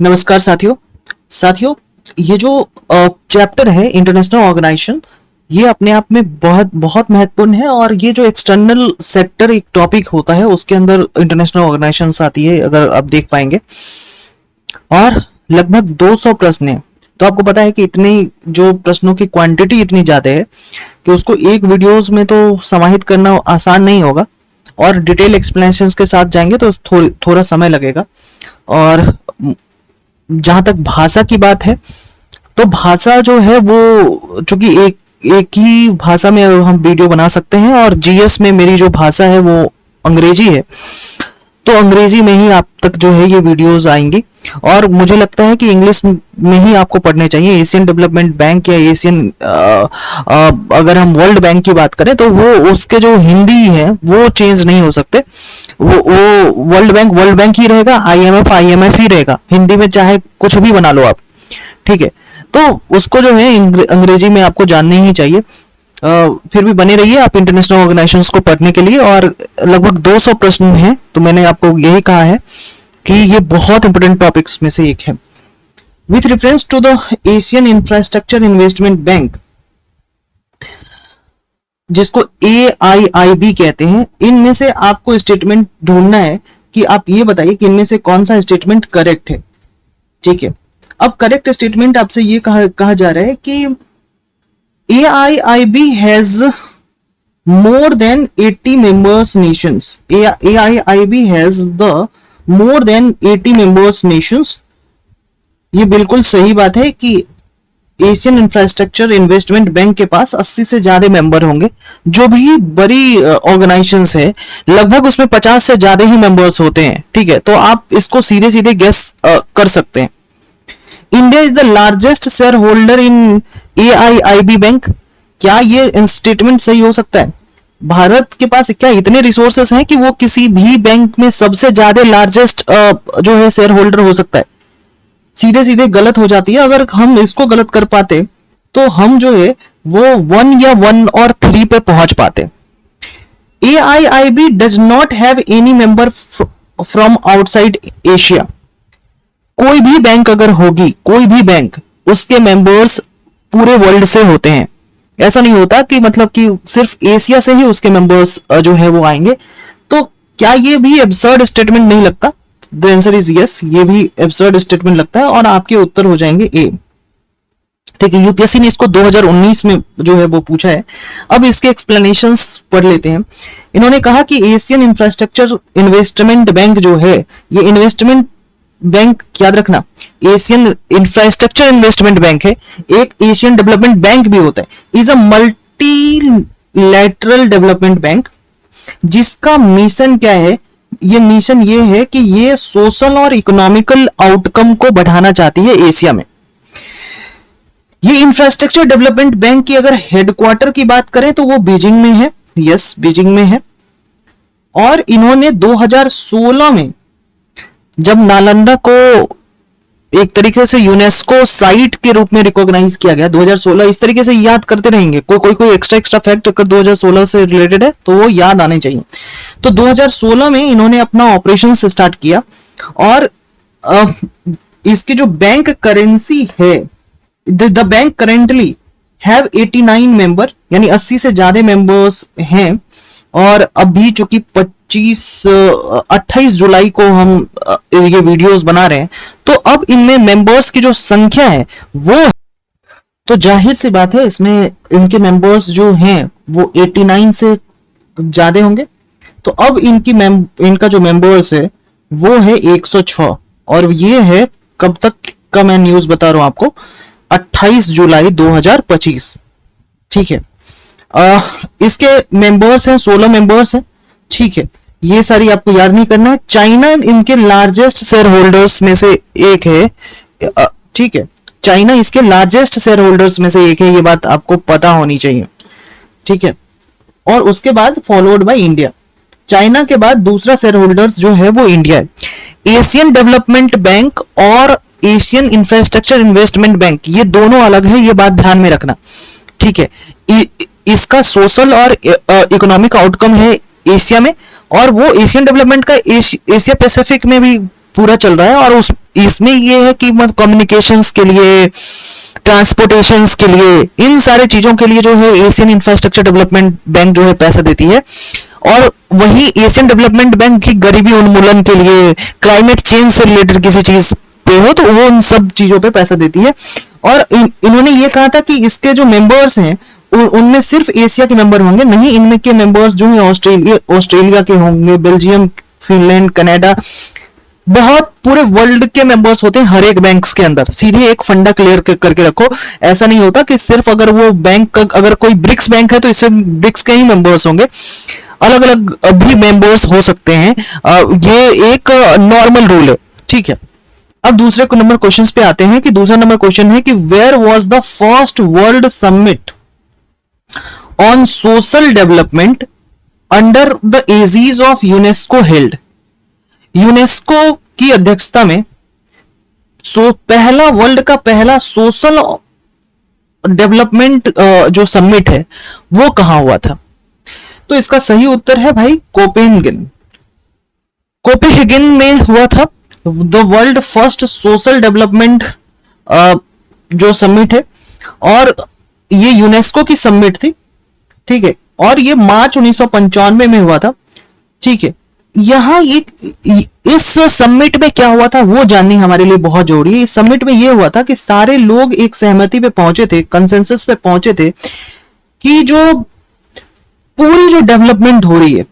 नमस्कार साथियों ये जो चैप्टर है इंटरनेशनल ऑर्गेनाइजेशन, ये अपने आप में बहुत बहुत महत्वपूर्ण है। और ये जो एक्सटर्नल सेक्टर एक टॉपिक होता है उसके अंदर इंटरनेशनल ऑर्गेनाइजेशन आती है, अगर आप देख पाएंगे। और लगभग 200 प्रश्न है। तो आपको पता है कि इतनी जो प्रश्नों की क्वांटिटी इतनी ज्यादा है कि उसको एक वीडियोस में तो समाहित करना आसान नहीं होगा, और डिटेल एक्सप्लेनेशंस के साथ जाएंगे तो थोड़ा समय लगेगा। और जहां तक भाषा की बात है, तो भाषा जो है वो चूंकि एक ही भाषा में हम वीडियो बना सकते हैं, और जीएस में मेरी जो भाषा है वो अंग्रेजी है, तो अंग्रेजी में ही आप तक जो है ये वीडियोस आएंगी। और मुझे लगता है कि इंग्लिश में ही आपको पढ़ने चाहिए। एशियन डेवलपमेंट बैंक या एशियन अगर हम वर्ल्ड बैंक की बात करें तो वो उसके जो हिंदी है वो चेंज नहीं हो सकते। वो वर्ल्ड बैंक ही रहेगा, आईएमएफ ही रहेगा। हिंदी में चाहे कुछ भी बना लो आप, ठीक है। तो उसको जो है अंग्रेजी में आपको जाननी ही चाहिए। फिर भी बने रहिए आप इंटरनेशनल ऑर्गेनाइजेशंस को पढ़ने के लिए। और लगभग 200 प्रश्न हैं, तो मैंने आपको यही कहा है कि ये बहुत इंपोर्टेंट टॉपिक्स में से एक है। With reference to the Asian infrastructure investment bank, जिसको AIIB कहते हैं, इनमें से आपको स्टेटमेंट ढूंढना है कि आप ये बताइए कि इनमें से कौन सा स्टेटमेंट करेक्ट है, ठीक है। अब करेक्ट स्टेटमेंट आपसे ये कहा जा रहा है कि AIIB has more than 80 members nations. AIIB has the more than 80 members nations. ये बिल्कुल सही बात है कि एशियन इंफ्रास्ट्रक्चर इन्वेस्टमेंट बैंक के पास 80 से ज्यादा मेंबर होंगे। जो भी बड़ी ऑर्गेनाइजेशंस है लगभग उसमें 50 से ज्यादा ही मेंबर्स होते हैं, ठीक है। तो आप इसको सीधे सीधे गेस कर सकते हैं। India is the largest share holder in AIIB bank. क्या ये स्टेटमेंट सही हो सकता है? भारत के पास क्या इतने रिसोर्सेस हैं कि वो किसी भी बैंक में सबसे ज्यादा लार्जेस्ट जो है शेयर होल्डर हो सकता है? सीधे सीधे गलत हो जाती है। अगर हम इसको गलत कर पाते तो हम जो है वो 1 या 1 और 3 पे पहुंच पाते। AIIB does not have any member from outside Asia. कोई भी बैंक अगर होगी, कोई भी बैंक, उसके मेंबर्स पूरे वर्ल्ड से होते हैं। ऐसा नहीं होता कि मतलब कि सिर्फ एशिया से ही उसके मेंबर्स जो है वो आएंगे। तो क्या ये भी एब्सर्ड स्टेटमेंट नहीं लगता? द आंसर इज यस, ये भी एब्सर्ड स्टेटमेंट लगता है। और आपके उत्तर हो जाएंगे ए, ठीक है। यूपीएससी ने इसको 2019 में जो है वो पूछा है। अब इसके एक्सप्लेनेशंस पढ़ लेते हैं। इन्होंने कहा कि एशियन इंफ्रास्ट्रक्चर इन्वेस्टमेंट बैंक जो है, ये इन्वेस्टमेंट बैंक याद रखना, एशियन इंफ्रास्ट्रक्चर इन्वेस्टमेंट बैंक है, एक एशियन डेवलपमेंट बैंक भी होता है। Is a multilateral development bank, जिसका मिशन क्या है? ये मिशन ये है कि ये सोशल और इकोनॉमिकल आउटकम को बढ़ाना चाहती है एशिया में। ये इंफ्रास्ट्रक्चर डेवलपमेंट बैंक की अगर हेडक्वार्टर की बात करें तो वो बीजिंग में है। यस, बीजिंग में है। और इन्होंने 2016 में जब नालंदा को एक तरीके से यूनेस्को साइट के रूप में रिकॉग्नाइज किया गया 2016, इस तरीके से याद करते रहेंगे। कोई एक्स्ट्रा फैक्ट अगर 2016 से रिलेटेड है तो वो याद आने चाहिए। तो 2016 में इन्होंने अपना ऑपरेशन स्टार्ट किया। और इसकी जो बैंक करेंसी है, the bank currently have 89 member, यानी 80 से ज्यादा मेंबर्स हैं। और अभी चूंकि 28 जुलाई को हम ये वीडियोस बना रहे हैं, तो अब इनमें मेंबर्स की जो संख्या है वो, तो जाहिर सी बात है इसमें इनके मेंबर्स जो हैं वो 89 से ज्यादा होंगे। तो अब इनका जो मेंबर्स है वो है 106। और ये है कब तक का मैं न्यूज बता रहा हूं आपको, 28 जुलाई 2025, ठीक है। इसके मेंबर्स हैं 16 मेंबर्स हैं, ठीक है। ये सारी आपको याद नहीं करना है। चाइना इनके लार्जेस्ट शेयर होल्डर्स में से एक है, ठीक है। चाइना इसके लार्जेस्ट शेयर होल्डर्स में से एक है, ये बात आपको पता होनी चाहिए, ठीक है। और उसके बाद फॉलोड बाय इंडिया। चाइना के बाद दूसरा शेयर होल्डर्स जो है वो इंडिया है। एशियन डेवलपमेंट बैंक और एशियन इंफ्रास्ट्रक्चर इन्वेस्टमेंट बैंक, ये दोनों अलग है, ये बात ध्यान में रखना, ठीक है। इसका सोशल और इकोनॉमिक आउटकम है एशिया में, और वो एशियन डेवलपमेंट का एशिया पैसिफिक में भी पूरा चल रहा है। और इसमें ये है कि मतलब कम्युनिकेशंस के लिए, ट्रांसपोर्टेशंस के लिए, इन सारे चीजों के लिए जो है एशियन इंफ्रास्ट्रक्चर डेवलपमेंट बैंक जो है पैसा देती है। और वही एशियन डेवलपमेंट बैंक की गरीबी उन्मूलन के लिए, क्लाइमेट चेंज से रिलेटेड किसी चीज पे हो तो वो उन सब चीजों पे पैसा देती है। और इन्होंने ये कहा था कि इसके जो मेंबर्स हैं उनमें सिर्फ एशिया के मेंबर होंगे नहीं, इनमें के मेंबर्स जो है ऑस्ट्रेलिया के होंगे, बेल्जियम, फिनलैंड, कनाडा, बहुत पूरे वर्ल्ड के मेंबर्स होते हैं हर एक बैंक्स के अंदर। सीधे एक फंडा क्लियर करके रखो, ऐसा नहीं होता कि सिर्फ अगर वो बैंक अगर कोई ब्रिक्स बैंक है तो इससे ब्रिक्स के ही मेंबर्स होंगे, अलग अलग भी मेंबर्स हो सकते हैं। ये एक नॉर्मल रूल है, ठीक है। अब दूसरे नंबर क्वेश्चंस पे आते हैं कि दूसरा नंबर क्वेश्चन है कि where was the first world summit on social development under the aegis of UNESCO held. UNESCO की अध्यक्षता में पहला वर्ल्ड का पहला सोशल डेवलपमेंट जो समिट है वो कहां हुआ था? तो इसका सही उत्तर है भाई कोपेनहेगन। कोपेनहेगन में हुआ था the world first social development जो समिट है, और ये यूनेस्को की समिट थी, ठीक है। और ये मार्च 1995 में हुआ था, ठीक है। यहां इस समिट में क्या हुआ था वो जाननी हमारे लिए बहुत जरूरी है। इस समिट में यह हुआ था कि सारे लोग एक सहमति पे पहुंचे थे, कंसेंसस पे पहुंचे थे कि जो पूरी जो डेवलपमेंट हो रही है,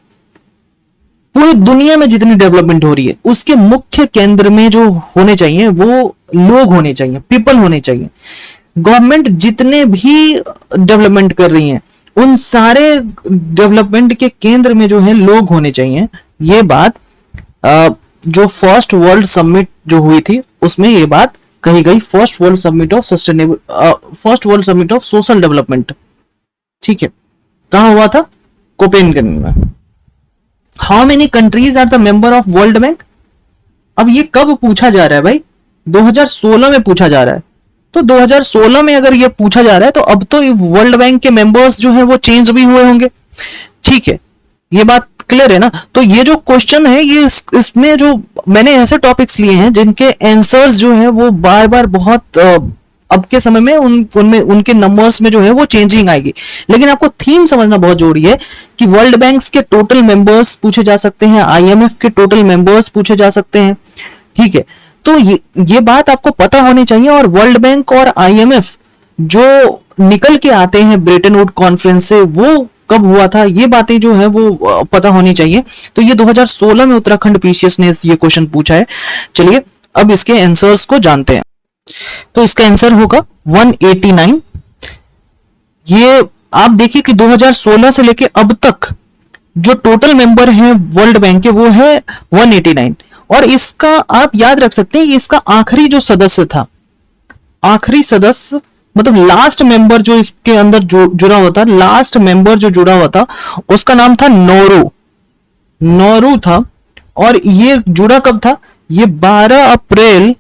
पूरी दुनिया में जितनी डेवलपमेंट हो रही है, उसके मुख्य केंद्र में जो होने चाहिए वो लोग होने चाहिए, पीपल होने चाहिए। गवर्नमेंट जितने भी डेवलपमेंट कर रही है उन सारे डेवलपमेंट के केंद्र में जो है लोग होने चाहिए। ये बात जो फर्स्ट वर्ल्ड समिट जो हुई थी उसमें ये बात कही गई, first world summit of sustainable, first world summit of social development, ठीक है। कहां हुआ था? कोपेनहेगन में। How many countries are the member of world bank? अब ये कब पूछा जा रहा है भाई? 2016 में पूछा जा रहा है। तो 2016 में अगर ये पूछा जा रहा है तो अब तो वर्ल्ड बैंक के मेंबर्स जो है वो चेंज भी हुए होंगे, ठीक है। ये बात क्लियर है ना? तो ये जो क्वेश्चन है ये इसमें जो मैंने ऐसे टॉपिक्स लिए हैं जिनके आंसर्स जो है वो बार बार बहुत अब के समय में उनमें उनके नंबर्स में जो है वो चेंजिंग आएगी, लेकिन आपको थीम समझना बहुत जरूरी है कि वर्ल्ड बैंक्स के टोटल मेंबर्स पूछे जा सकते हैं, आईएमएफ के टोटल मेंबर्स पूछे जा सकते हैं, ठीक है। तो ये बात आपको पता होनी चाहिए। और वर्ल्ड बैंक और आईएमएफ जो निकल के आते हैं ब्रेटन वुड कॉन्फ्रेंस से वो कब हुआ था, ये बातें जो है वो पता होनी चाहिए। तो ये 2016 में उत्तराखंड पीसीएस ने ये क्वेश्चन पूछा है। चलिए अब इसके आंसर्स को जानते हैं। तो इसका आंसर होगा 189। ये आप देखिए कि 2016 से लेके अब तक जो टोटल मेंबर हैं वर्ल्ड बैंक के वो है 189। और इसका आप याद रख सकते हैं इसका आखिरी जो सदस्य था, आखिरी सदस्य मतलब लास्ट मेंबर जो इसके अंदर जुड़ा हुआ था, लास्ट मेंबर जो जुड़ा हुआ था उसका नाम था नौरू था। और ये जुड़ा कब था? ये 12 अप्रैल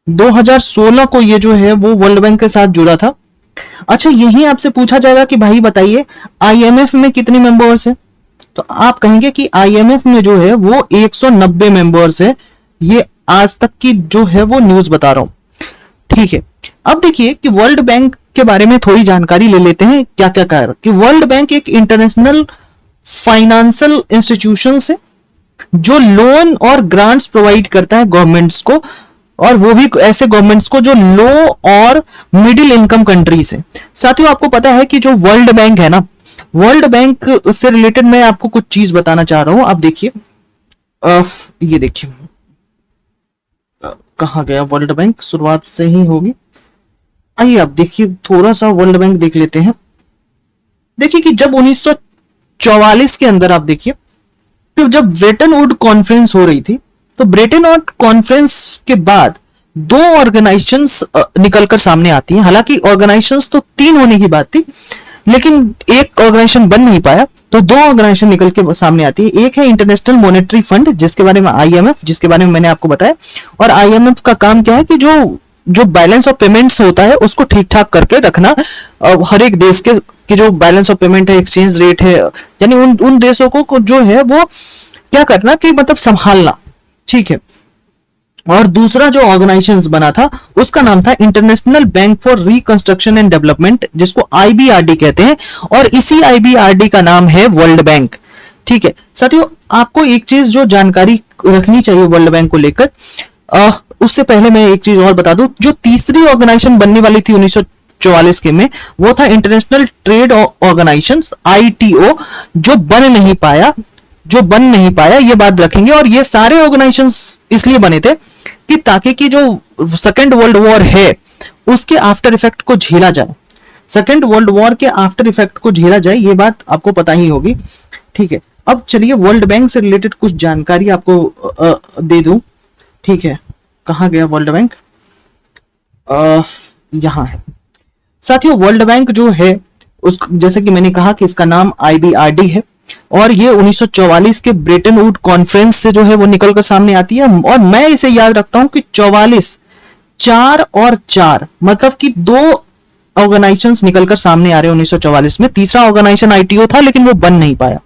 2016 को ये जो है वो वर्ल्ड बैंक के साथ जुड़ा था। अच्छा, यही आपसे पूछा जाएगा कि भाई बताइए आईएमएफ में कितने मेंबर्स हैं? तो आप कहेंगे कि आईएमएफ में जो है वो 190 मेंबर्स है। ये आज तक की जो है वो न्यूज बता रहा हूं, ठीक है। अब देखिए कि वर्ल्ड बैंक के बारे में थोड़ी जानकारी ले लेते हैं। क्या क्या कह रहा कि वर्ल्ड बैंक एक इंटरनेशनल फाइनेंशियल इंस्टीट्यूशन है जो लोन और ग्रांट्स प्रोवाइड करता है गवर्नमेंट्स को, और वो भी ऐसे गवर्नमेंट्स को जो लो और मिडिल इनकम कंट्रीज है। साथियों आपको पता है कि जो वर्ल्ड बैंक है ना, वर्ल्ड बैंक से रिलेटेड मैं आपको कुछ चीज बताना चाह रहा हूं। आप देखिए ये देखिए कहां गया वर्ल्ड बैंक, शुरुआत से ही होगी। आइए आप देखिए थोड़ा सा वर्ल्ड बैंक देख लेते हैं। देखिए कि जब 1944 के अंदर आप देखिए तो जब ब्रेटन वुड कॉन्फ्रेंस हो रही थी, तो ब्रेटन वुड कॉन्फ्रेंस के बाद दो ऑर्गेनाइजेशंस निकलकर सामने आती हैं। हालांकि ऑर्गेनाइजेशंस तो 3 होने की बात थी, लेकिन एक ऑर्गेनाइजेशन बन नहीं पाया, तो 2 ऑर्गेनाइजेशन निकल के सामने आती है। एक है इंटरनेशनल मॉनेटरी फंड, जिसके बारे में आईएमएफ, जिसके बारे में मैंने आपको बताया। और आईएमएफ का काम क्या है कि जो बैलेंस ऑफ पेमेंट्स होता है उसको ठीक ठाक करके रखना, हर एक देश के कि जो बैलेंस ऑफ पेमेंट है, एक्सचेंज रेट है, यानी उन देशों को जो है वो क्या करना कि मतलब संभालना, ठीक है। और दूसरा जो ऑर्गेनाइजेशन बना था उसका नाम था international bank for reconstruction and development, जिसको आईबीआरडी कहते हैं, और इसी आईबीआरडी का नाम है वर्ल्ड बैंक। ठीक है साथियों, आपको एक चीज जो जानकारी रखनी चाहिए वर्ल्ड बैंक को लेकर, उससे पहले मैं एक चीज और बता दूं, जो तीसरी ऑर्गेनाइजेशन बनने वाली थी 1944 के में, वो था इंटरनेशनल ट्रेड ऑर्गेनाइजेशन आईटीओ, जो बन नहीं पाया, ये बात रखेंगे। और ये सारे ऑर्गेनाइजेशंस इसलिए बने थे कि ताकि कि जो सेकेंड वर्ल्ड वॉर है उसके आफ्टर इफेक्ट को झेला जाए, सेकेंड वर्ल्ड वॉर के आफ्टर इफेक्ट को झेला जाए, ये बात आपको पता ही होगी। ठीक है, अब चलिए वर्ल्ड बैंक से रिलेटेड कुछ जानकारी आपको दे दूं। ठीक है, कहाँ गया वर्ल्ड बैंक? यहां है साथियों। वर्ल्ड बैंक जो है उस, जैसे कि मैंने कहा कि इसका नाम आईबीआरडी है, और ये 1944 के ब्रेटन वुड कॉन्फ्रेंस से जो है वो निकलकर सामने आती है। और मैं इसे याद रखता हूं कि 44, 4 और 4 मतलब कि दो ऑर्गेनाइजेशंस निकलकर सामने आ रहे हैं 1944 में। तीसरा ऑर्गेनाइजेशन आईटीओ था लेकिन वो बन नहीं पाया।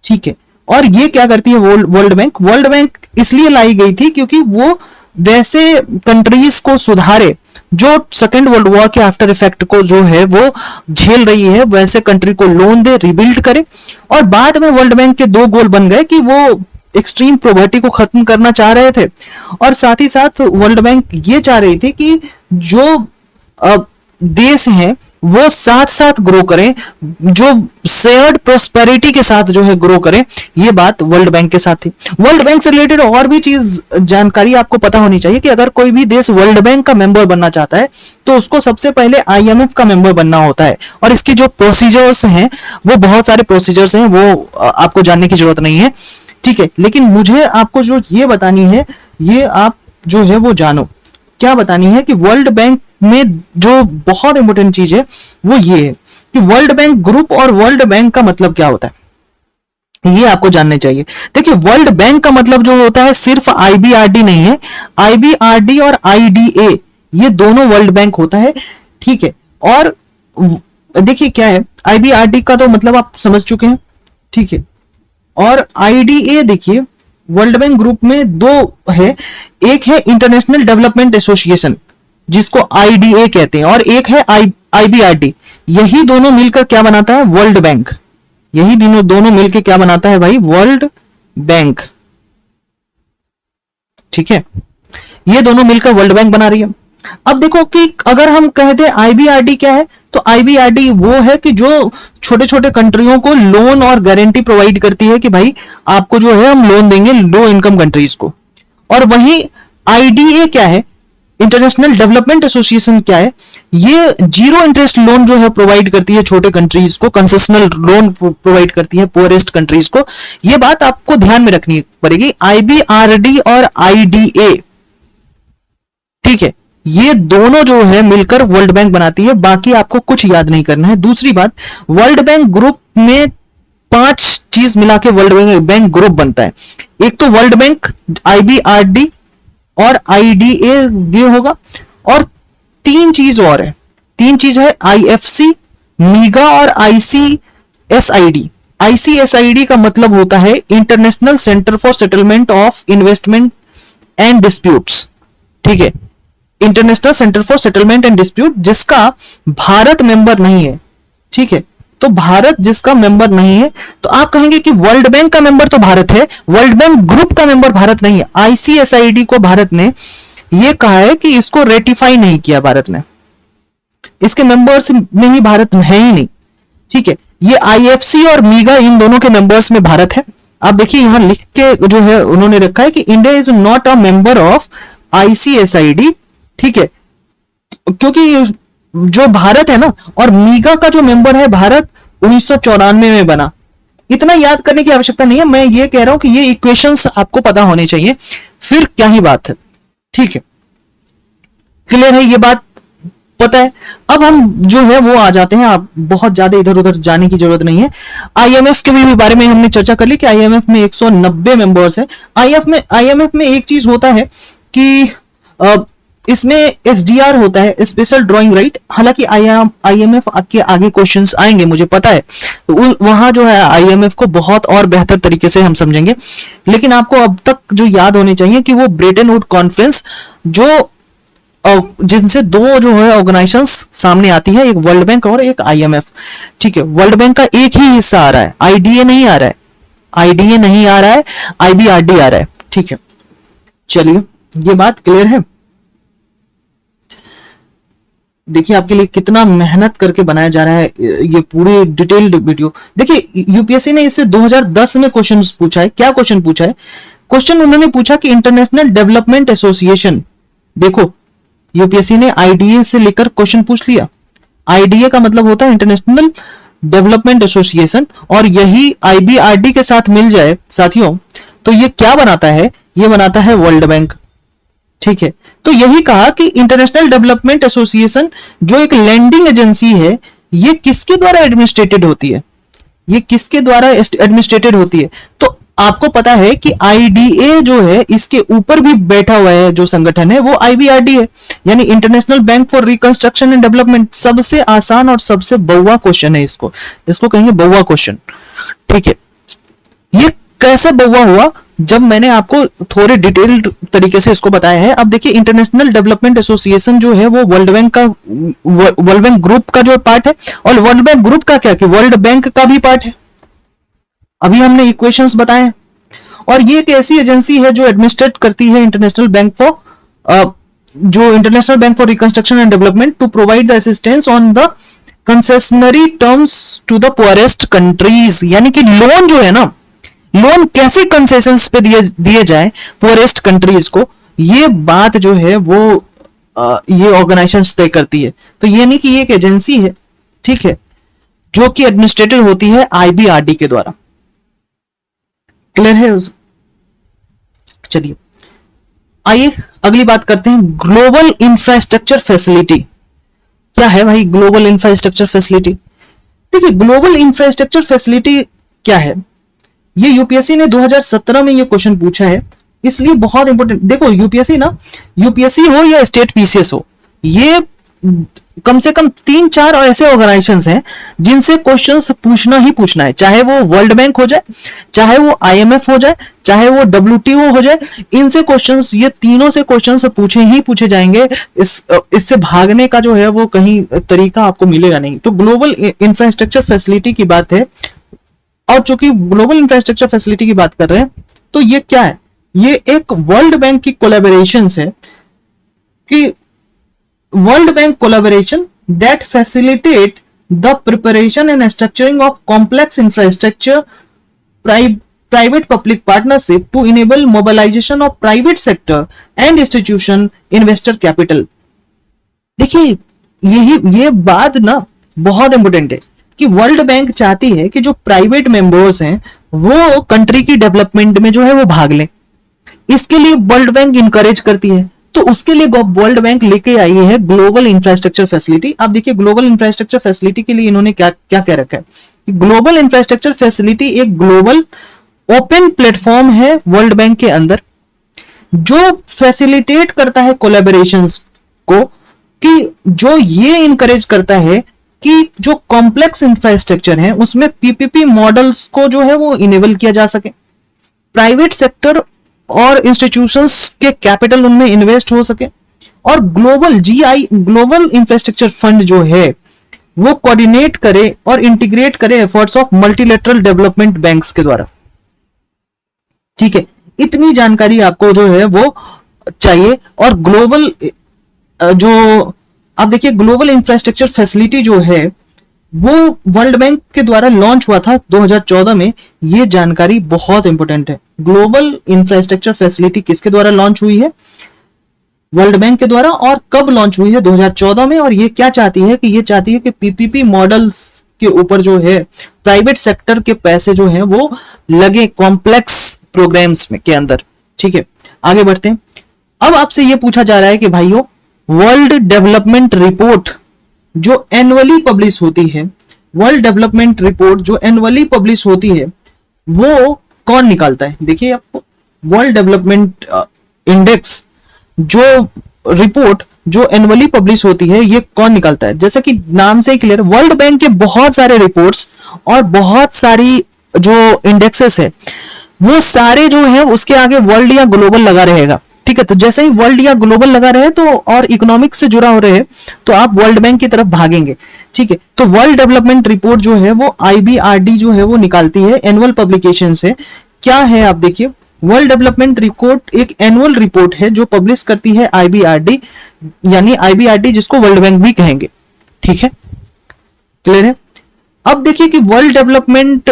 ठीक है, और ये क्या करती है वर्ल्ड बैंक? वर्ल्ड बैंक इसलिए लाई गई थी क्योंकि वो वैसे कंट्रीज को सुधारे जो सेकेंड वर्ल्ड वॉर के आफ्टर इफेक्ट को जो है वो झेल रही है, वैसे कंट्री को लोन दे, रिबिल्ड करे। और बाद में वर्ल्ड बैंक के दो गोल बन गए कि वो एक्सट्रीम पॉवर्टी को खत्म करना चाह रहे थे, और साथ ही साथ वर्ल्ड बैंक ये चाह रही थी कि जो देश हैं वो साथ साथ ग्रो करें, जो शेयर्ड प्रोस्पेरिटी के साथ जो है ग्रो करें। ये बात वर्ल्ड बैंक के साथ थी। वर्ल्ड बैंक से रिलेटेड और भी चीज जानकारी आपको पता होनी चाहिए कि अगर कोई भी देश वर्ल्ड बैंक का मेंबर बनना चाहता है तो उसको सबसे पहले आईएमएफ का मेंबर बनना होता है, और इसकी जो प्रोसीजर्स हैं वो बहुत सारे प्रोसीजर्स हैं, वो आपको जानने की जरूरत नहीं है। ठीक है, लेकिन मुझे आपको जो ये बतानी है, ये आप जो है वो जानो। क्या बतानी है कि वर्ल्ड बैंक में जो बहुत इंपॉर्टेंट चीज है वो ये है कि वर्ल्ड बैंक ग्रुप और वर्ल्ड बैंक का मतलब क्या होता है, ये आपको जानने चाहिए। देखिए, वर्ल्ड बैंक का मतलब जो होता है सिर्फ आईबीआरडी नहीं है, आईबीआरडी और आईडीए ये दोनों वर्ल्ड बैंक होता है। ठीक है, और देखिए क्या है, आईबीआरडी का तो मतलब आप समझ चुके हैं। ठीक है, और आईडीए देखिए वर्ल्ड बैंक ग्रुप में दो है, एक है इंटरनेशनल डेवलपमेंट एसोसिएशन जिसको आईडीए कहते हैं, और एक है आईबीआरडी। यही दोनों मिलकर क्या बनाता है? World bank. यही दोनों मिलकर क्या बनाता है भाई? World bank. ठीक है, ये दोनों मिलकर वर्ल्ड बैंक बना रही है। अब देखो कि अगर हम कहते हैं आईबीआरडी क्या है, तो आईबीआरडी वो है कि जो छोटे छोटे कंट्रियों को लोन और गारंटी प्रोवाइड करती है कि भाई आपको जो है हम लोन देंगे लो इनकम कंट्रीज को। और वहीं आईडीए क्या है? इंटरनेशनल डेवलपमेंट एसोसिएशन क्या है? ये जीरो इंटरेस्ट लोन जो है प्रोवाइड करती है छोटे कंट्रीज को, कंसेशनल लोन प्रोवाइड करती है पुअरेस्ट कंट्रीज को। ये बात आपको ध्यान में रखनी पड़ेगी, आईबीआरडी और आईडीए। ठीक है, ये दोनों जो है मिलकर वर्ल्ड बैंक बनाती है, बाकी आपको कुछ याद नहीं करना है। दूसरी बात, वर्ल्ड बैंक ग्रुप में 5 चीज मिला के वर्ल्ड बैंक ग्रुप बनता है। एक तो वर्ल्ड बैंक, आईबीआरडी और आईडीए ये होगा, और 3 चीज और है। 3 चीज है आईएफसी, मीगा और आईसीएसआईडी। आईसीएसआईडी का मतलब होता है international centre for settlement of investment and disputes. ठीक है, international centre for settlement and dispute, जिसका भारत मेंबर नहीं है। ठीक है, तो भारत जिसका मेंबर नहीं है, तो आप कहेंगे कि वर्ल्ड बैंक का मेंबर तो भारत है, वर्ल्ड बैंक ग्रुप का मेंबर भारत नहीं है। आईसीएसआईडी को भारत ने यह कहा है कि इसको रेटिफाई नहीं किया, भारत ने इसके मेंबर्स में ही भारत है ही नहीं। ठीक है, ये आईएफसी और मीगा इन दोनों के मेंबर्स में भारत है। आप देखिए यहां लिख के जो है उन्होंने रखा है कि India is not a member of ICSID. ठीक है, क्योंकि जो भारत है ना, और मीगा का जो मेंबर है भारत 1994 में बना। इतना याद करने की आवश्यकता नहीं है, मैं ये कह रहा हूं कि ये इक्वेशंस आपको पता होने चाहिए, फिर क्या ही बात है। ठीक है, क्लियर है, ये बात पता है। अब हम जो है वो आ जाते हैं, आप बहुत ज्यादा इधर उधर जाने की जरूरत नहीं है। आईएमएफ के भी बारे में हमने चर्चा कर ली कि आईएमएफ में 190 मेंबर्स है। आईएमएफ में एक चीज होता है कि इसमें एसडीआर होता है, स्पेशल ड्राइंग राइट। हालांकि आईएमएफ के आगे क्वेश्चंस आएंगे मुझे पता है, तो वहां जो है आईएमएफ को बहुत और बेहतर तरीके से हम समझेंगे, लेकिन आपको अब तक जो याद होने चाहिए कि वो ब्रेटन वुड कॉन्फ्रेंस जो जिनसे दो जो है ऑर्गेनाइजेशंस सामने आती है, एक वर्ल्ड बैंक और एक आईएमएफ। ठीक है, वर्ल्ड बैंक का एक ही हिस्सा आ रहा है, आईडीए नहीं आ रहा है, आईडीए नहीं आ रहा है, आईबीआरडी आ रहा है। ठीक है, चलिए ये बात क्लियर है। देखिए आपके लिए कितना मेहनत करके बनाया जा रहा है ये पूरी डिटेल्ड वीडियो। देखिए यूपीएससी ने इससे 2010 में क्वेश्चन पूछा है। क्या क्वेश्चन पूछा है? क्वेश्चन उन्होंने पूछा कि इंटरनेशनल डेवलपमेंट एसोसिएशन, देखो यूपीएससी ने आईडीए से लेकर क्वेश्चन पूछ लिया। आईडीए का मतलब होता है इंटरनेशनल डेवलपमेंट एसोसिएशन, और यही आईबीआरडी के साथ मिल जाए साथियों तो ये क्या बनाता है? ये बनाता है वर्ल्ड बैंक। ठीक है, तो यही कहा कि इंटरनेशनल डेवलपमेंट एसोसिएशन जो एक लैंडिंग एजेंसी है, ये किसके द्वारा एडमिनिस्ट्रेटेड होती है? ये किसके द्वारा एडमिनिस्ट्रेटेड होती है? तो आपको पता है कि आईडीए जो है इसके ऊपर भी बैठा हुआ है जो संगठन है वो आईबीआरडी है, यानी international bank for reconstruction and development. सबसे आसान और सबसे बउआ क्वेश्चन है, इसको कहेंगे बउआ क्वेश्चन। ठीक है, ये कैसे बउआ हुआ? जब मैंने आपको थोड़े डिटेल्ड तरीके से इसको बताया है। अब देखिए इंटरनेशनल डेवलपमेंट एसोसिएशन जो है वो वर्ल्ड बैंक ग्रुप का जो पार्ट है, और वर्ल्ड बैंक ग्रुप का क्या कि वर्ल्ड बैंक का भी पार्ट है। अभी हमने इक्वेशंस बताए हैं, और ये एक ऐसी एजेंसी है जो एडमिनिस्ट्रेट करती है international bank for reconstruction and development to provide the assistance on the concessionary terms to the poorest countries. यानी कि लोन जो है ना, लोन कैसे कंसेशंस पे दिए जाए पुअरेस्ट कंट्रीज को, ये बात जो है वो ये ऑर्गेनाइजेशन तय करती है। तो ये नहीं कि ये एक एजेंसी है, ठीक है, जो कि एडमिनिस्ट्रेटेड होती है आईबीआरडी के द्वारा। क्लियर है? चलिए आइए अगली बात करते हैं, ग्लोबल इंफ्रास्ट्रक्चर फैसिलिटी। क्या है भाई ग्लोबल इंफ्रास्ट्रक्चर फैसिलिटी? देखिए ग्लोबल इंफ्रास्ट्रक्चर फैसिलिटी क्या है, ये यूपीएससी ने 2017 में ये क्वेश्चन पूछा है, इसलिए बहुत इंपॉर्टेंट। देखो यूपीएससी हो या स्टेट पीसीएस हो, ये कम से कम 3-4 ऐसे ऑर्गेनाइजेशंस हैं जिनसे क्वेश्चंस पूछना ही पूछना है, चाहे वो वर्ल्ड बैंक हो जाए, चाहे वो आईएमएफ हो जाए, चाहे वो डब्ल्यूटीओ हो जाए। इनसे क्वेश्चंस, ये तीनों से क्वेश्चंस पूछे ही पूछे जाएंगे। इससे भागने का जो है वो कहीं तरीका आपको मिलेगा नहीं। तो ग्लोबल इंफ्रास्ट्रक्चर फैसिलिटी की बात है, और चूंकि ग्लोबल इंफ्रास्ट्रक्चर फैसिलिटी की बात कर रहे हैं तो ये क्या है? ये एक वर्ल्ड बैंक की कोलैबोरेशंस है कि world bank collaboration that facilitate the preparation and structuring of complex infrastructure private public partnership to enable mobilisation of private sector and institution investor capital. देखिए ये बात ना बहुत इंपॉर्टेंट है कि वर्ल्ड बैंक चाहती है कि जो प्राइवेट मेंबर्स हैं वो कंट्री की डेवलपमेंट में जो है वो भाग लें। इसके लिए वर्ल्ड बैंक इनकरेज करती है, तो उसके लिए वर्ल्ड बैंक लेके आई है ग्लोबल इंफ्रास्ट्रक्चर फैसिलिटी। अब देखिए ग्लोबल इंफ्रास्ट्रक्चर फैसिलिटी के लिए इन्होंने क्या क्या कह रखा है। ग्लोबल इंफ्रास्ट्रक्चर फैसिलिटी एक ग्लोबल ओपन प्लेटफॉर्म है वर्ल्ड बैंक के अंदर, जो फैसिलिटेट करता है कोलैबोरेशंस को, कि जो ये इनकरेज करता है कि जो कॉम्प्लेक्स इंफ्रास्ट्रक्चर है उसमें पीपीपी मॉडल्स को जो है वो इनेबल किया जा सके, प्राइवेट सेक्टर और इंस्टीट्यूशंस के कैपिटल उनमें इन्वेस्ट हो सके, और ग्लोबल इंफ्रास्ट्रक्चर फंड जो है वो कोऑर्डिनेट करे और इंटीग्रेट करे efforts of multilateral development banks के द्वारा। ठीक है, इतनी जानकारी आपको जो है वो चाहिए। और ग्लोबल जो अब देखिए ग्लोबल इंफ्रास्ट्रक्चर फैसिलिटी जो है वो वर्ल्ड बैंक के द्वारा लॉन्च हुआ था 2014 में। ये जानकारी बहुत इंपॉर्टेंट है। ग्लोबल इंफ्रास्ट्रक्चर फैसिलिटी किसके द्वारा लॉन्च हुई है? वर्ल्ड बैंक के द्वारा। और कब लॉन्च हुई है? 2014 में। और ये क्या चाहती है कि ये चाहती है कि पीपीपी मॉडल्स के ऊपर जो है प्राइवेट सेक्टर के पैसे जो है वो लगे कॉम्प्लेक्स प्रोग्राम्स में के अंदर। ठीक है, आगे बढ़ते हैं। अब आपसे ये पूछा जा रहा है कि भाइयों वर्ल्ड डेवलपमेंट रिपोर्ट जो एनुअली पब्लिश होती है, वर्ल्ड डेवलपमेंट रिपोर्ट जो एनुअली पब्लिश होती है वो कौन निकालता है? देखिए आपको वर्ल्ड डेवलपमेंट इंडेक्स जो रिपोर्ट जो एनुअली पब्लिश होती है ये कौन निकालता है? जैसा कि नाम से ही क्लियर, वर्ल्ड बैंक के बहुत सारे रिपोर्ट्स और बहुत सारी जो इंडेक्सेस है वो सारे जो है उसके आगे वर्ल्ड या ग्लोबल लगा रहेगा। ठीक है, तो जैसे ही वर्ल्ड या ग्लोबल लगा रहे तो और इकोनॉमिक्स से जुड़ा हो रहे तो आप वर्ल्ड बैंक की तरफ भागेंगे। ठीक है, तो वर्ल्ड डेवलपमेंट रिपोर्ट जो है वो IBRD जो है वो निकालती है एनुअल पब्लिकेशन से। क्या है आप देखिए, वर्ल्ड डेवलपमेंट रिपोर्ट एक एनुअल रिपोर्ट है जो पब्लिश करती है IBRD, यानी IBRD जिसको वर्ल्ड बैंक भी कहेंगे। ठीक है, क्लियर है? अब देखिए कि वर्ल्ड डेवलपमेंट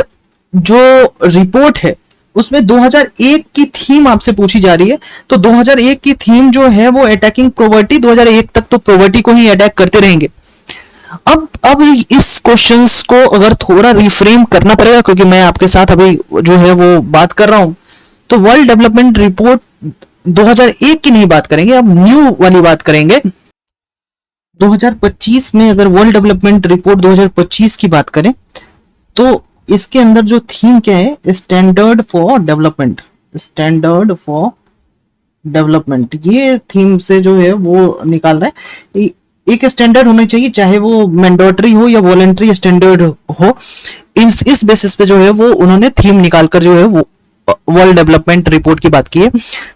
जो रिपोर्ट है उसमें 2001 की थीम आपसे पूछी जा रही है। तो 2001 की थीम जो है वो अटैकिंग पॉवर्टी, 2001 तक तो पॉवर्टी को ही अटैक करते रहेंगे। अब इस क्वेश्चंस को अगर थोड़ा रिफ्रेम करना पड़ेगा, क्योंकि मैं आपके साथ अभी जो है वो बात कर रहा हूं। तो वर्ल्ड डेवलपमेंट रिपोर्ट 2001 की नहीं बात करेंगे, अब न्यू वाली बात करेंगे। 2025 में अगर वर्ल्ड डेवलपमेंट रिपोर्ट 2025 की बात करें तो इसके अंदर जो थीम क्या है, standard for development. Standard for development ये थीम से जो है वो निकाल रहा है। एक स्टैंडर्ड होना चाहिए, चाहे वो मैंडेटरी हो या वॉलंटरी स्टैंडर्ड हो। इस बेसिस पे जो है वो उन्होंने थीम निकालकर जो है वो वर्ल्ड डेवलपमेंट रिपोर्ट की बात की है।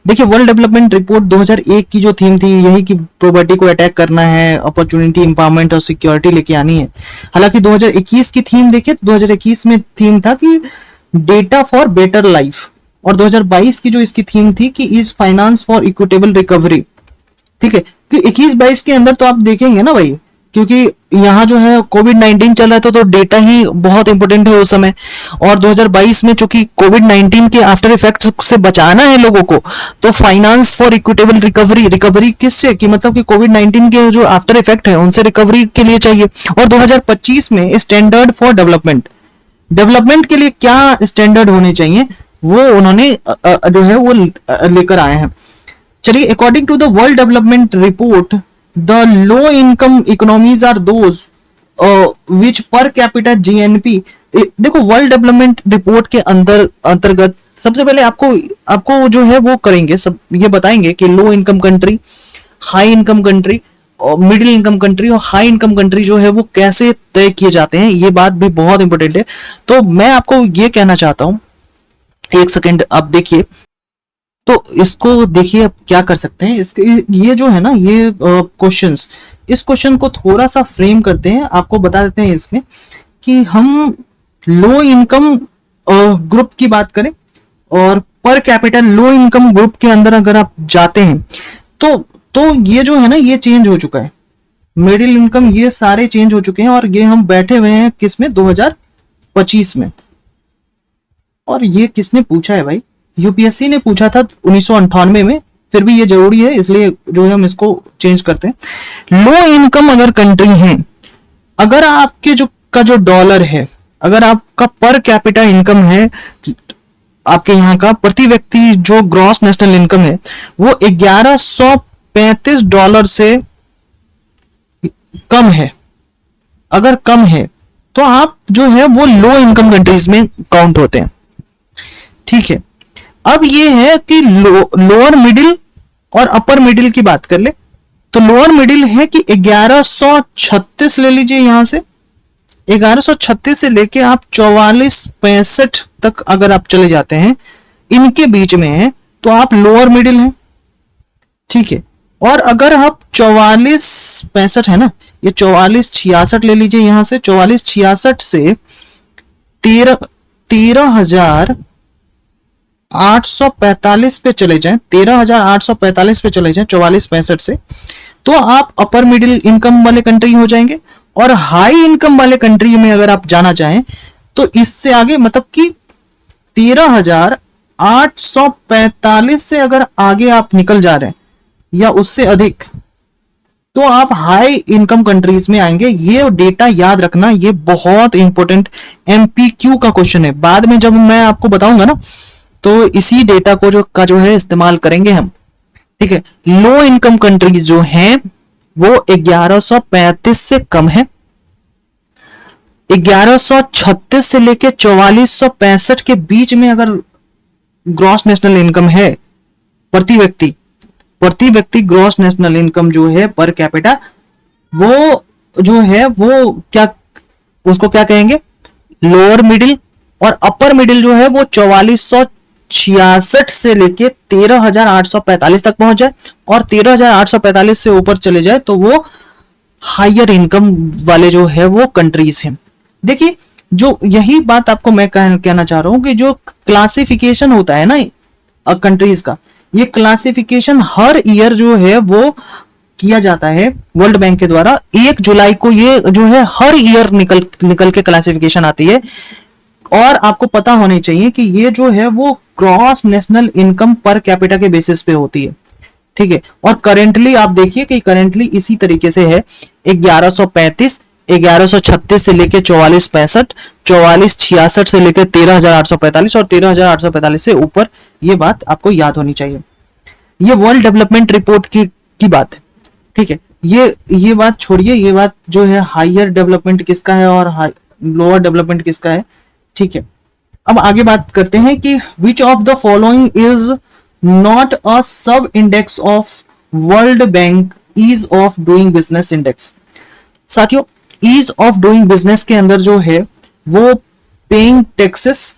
देखिए, वर्ल्ड डेवलपमेंट रिपोर्ट 2001 की जो थीम थी यही कि पॉवर्टी को अटैक करना है, अपॉर्चुनिटी, एम्पावरमेंट और सिक्योरिटी लेके आनी है। हालांकि 2021 की थीम देखिए, 2021 में थीम था कि डेटा फॉर बेटर लाइफ, और 2022 की जो इसकी थीम थी कि is finance for equitable recovery. ठीक है, कि 21-22 के अंदर तो आप देखेंगे ना भाई, क्योंकि यहाँ जो है कोविड-19 चल रहा था तो डेटा ही बहुत इंपॉर्टेंट है उस समय। और 2022 में चूंकि कोविड-19 के आफ्टर इफेक्ट्स से बचाना है लोगों को, तो finance for equitable recovery, recovery किससे, कि मतलब कि कोविड-19 के जो आफ्टर इफेक्ट है उनसे रिकवरी के लिए चाहिए। और 2025 में स्टैंडर्ड फॉर डेवलपमेंट, डेवलपमेंट के लिए क्या स्टैंडर्ड होने चाहिए वो उन्होंने जो है वो लेकर आए हैं। चलिए, according to the world development report the low income economies are those which per capita GNP। देखो, वर्ल्ड डेवलपमेंट रिपोर्ट के अंतर्गत सबसे पहले आपको जो है वो करेंगे, सब ये बताएंगे कि low income country, high income country और मिडिल इनकम कंट्री और हाई इनकम कंट्री जो है वो कैसे तय किए जाते हैं। ये बात भी बहुत इंपॉर्टेंट है। तो मैं आपको ये कहना चाहता हूं, एक सेकेंड आप देखिए, तो इसको देखिए अब क्या कर सकते हैं। इसके ये जो है ना ये क्वेश्चंस, इस क्वेश्चन को थोड़ा सा फ्रेम करते हैं, आपको बता देते हैं इसमें कि हम लो इनकम ग्रुप की बात करें और पर कैपिटल लो इनकम ग्रुप के अंदर अगर आप जाते हैं तो ये जो है ना ये चेंज हो चुका है। मिडिल इनकम ये सारे चेंज हो चुके हैं और ये हम बैठे हुए हैं किसमें, 2025 में। और ये किसने पूछा है भाई, यूपीएससी ने पूछा था 1998 में, फिर भी ये जरूरी है इसलिए जो है हम इसको चेंज करते हैं। लो इनकम अगर कंट्री है, अगर आपके जो डॉलर है, अगर आपका पर कैपिटा इनकम है, आपके यहाँ का प्रति व्यक्ति जो ग्रॉस नेशनल इनकम है वो $1135 से कम है, अगर कम है तो आप जो है वो लो इनकम कंट्रीज में काउंट होते हैं। ठीक है, अब ये है कि लोअर मिडिल और अपर मिडिल की बात कर ले तो लोअर मिडिल है कि 1136 ले लीजिए, यहां से 1136 से लेके आप 4465 तक अगर आप चले जाते हैं, इनके बीच में है तो आप लोअर मिडिल हैं। ठीक है, और अगर आप 4465 है ना, ये 4466 ले लीजिए, यहां से 4466 से 13,845 पे चले जाएं, 13,845 पे चले जाएं 4465 से, तो आप अपर मिडिल इनकम वाले कंट्री हो जाएंगे। और हाई इनकम वाले कंट्री में अगर आप जाना चाहें तो इससे आगे, मतलब कि 13,845 से अगर आगे आप निकल जा रहे हैं या उससे अधिक, तो आप हाई इनकम कंट्रीज में आएंगे। ये डेटा याद रखना, ये बहुत इंपॉर्टेंट MPQ का क्वेश्चन है। बाद में जब मैं आपको बताऊंगा ना तो इसी डेटा को जो है इस्तेमाल करेंगे हम। ठीक है, लो इनकम कंट्रीज जो हैं वो 1135 से कम है, 1136 से लेके 4465 के बीच में अगर ग्रॉस नेशनल इनकम है प्रति व्यक्ति, प्रति व्यक्ति ग्रॉस नेशनल इनकम जो है पर कैपिटा, वो जो है वो क्या, उसको क्या कहेंगे, लोअर मिडिल, और अपर मिडिल जो है वो 4466 से लेके 13,845 तक पहुंच जाए, और 13,845 से ऊपर चले जाए तो वो हायर इनकम वाले जो है वो कंट्रीज हैं। देखिए, जो यही बात आपको मैं कहना चाह रहा हूं कि जो क्लासिफिकेशन होता है ना कंट्रीज का, ये क्लासिफिकेशन हर ईयर जो है वो किया जाता है वर्ल्ड बैंक के द्वारा। 1 जुलाई को ये जो है हर ईयर निकल के क्लासिफिकेशन आती है, और आपको पता होनी चाहिए कि ये जो है वो gross national income per capita के बेसिस पे होती है, ठीक है। और करेंटली आप देखिए कि करेंटली इसी तरीके से है, 1135, 1136 से लेके 4465, 4466 से लेके 13,845 और 13,845 से ऊपर। ये बात आपको याद होनी चाहिए। ये वर्ल्ड डेवलपमेंट रिपोर्ट की बात है, ठीक है। ये बात छोड़िए, ये बात जो है हायर डेवलपमेंट किसका है और लोअर डेवलपमेंट किसका है, ठीक है। अब आगे बात करते हैं कि which of the following is not a sub index of world bank ease of doing business index. साथियों, ईज ऑफ डूइंग बिजनेस के अंदर जो है वो पेइंग टैक्सेस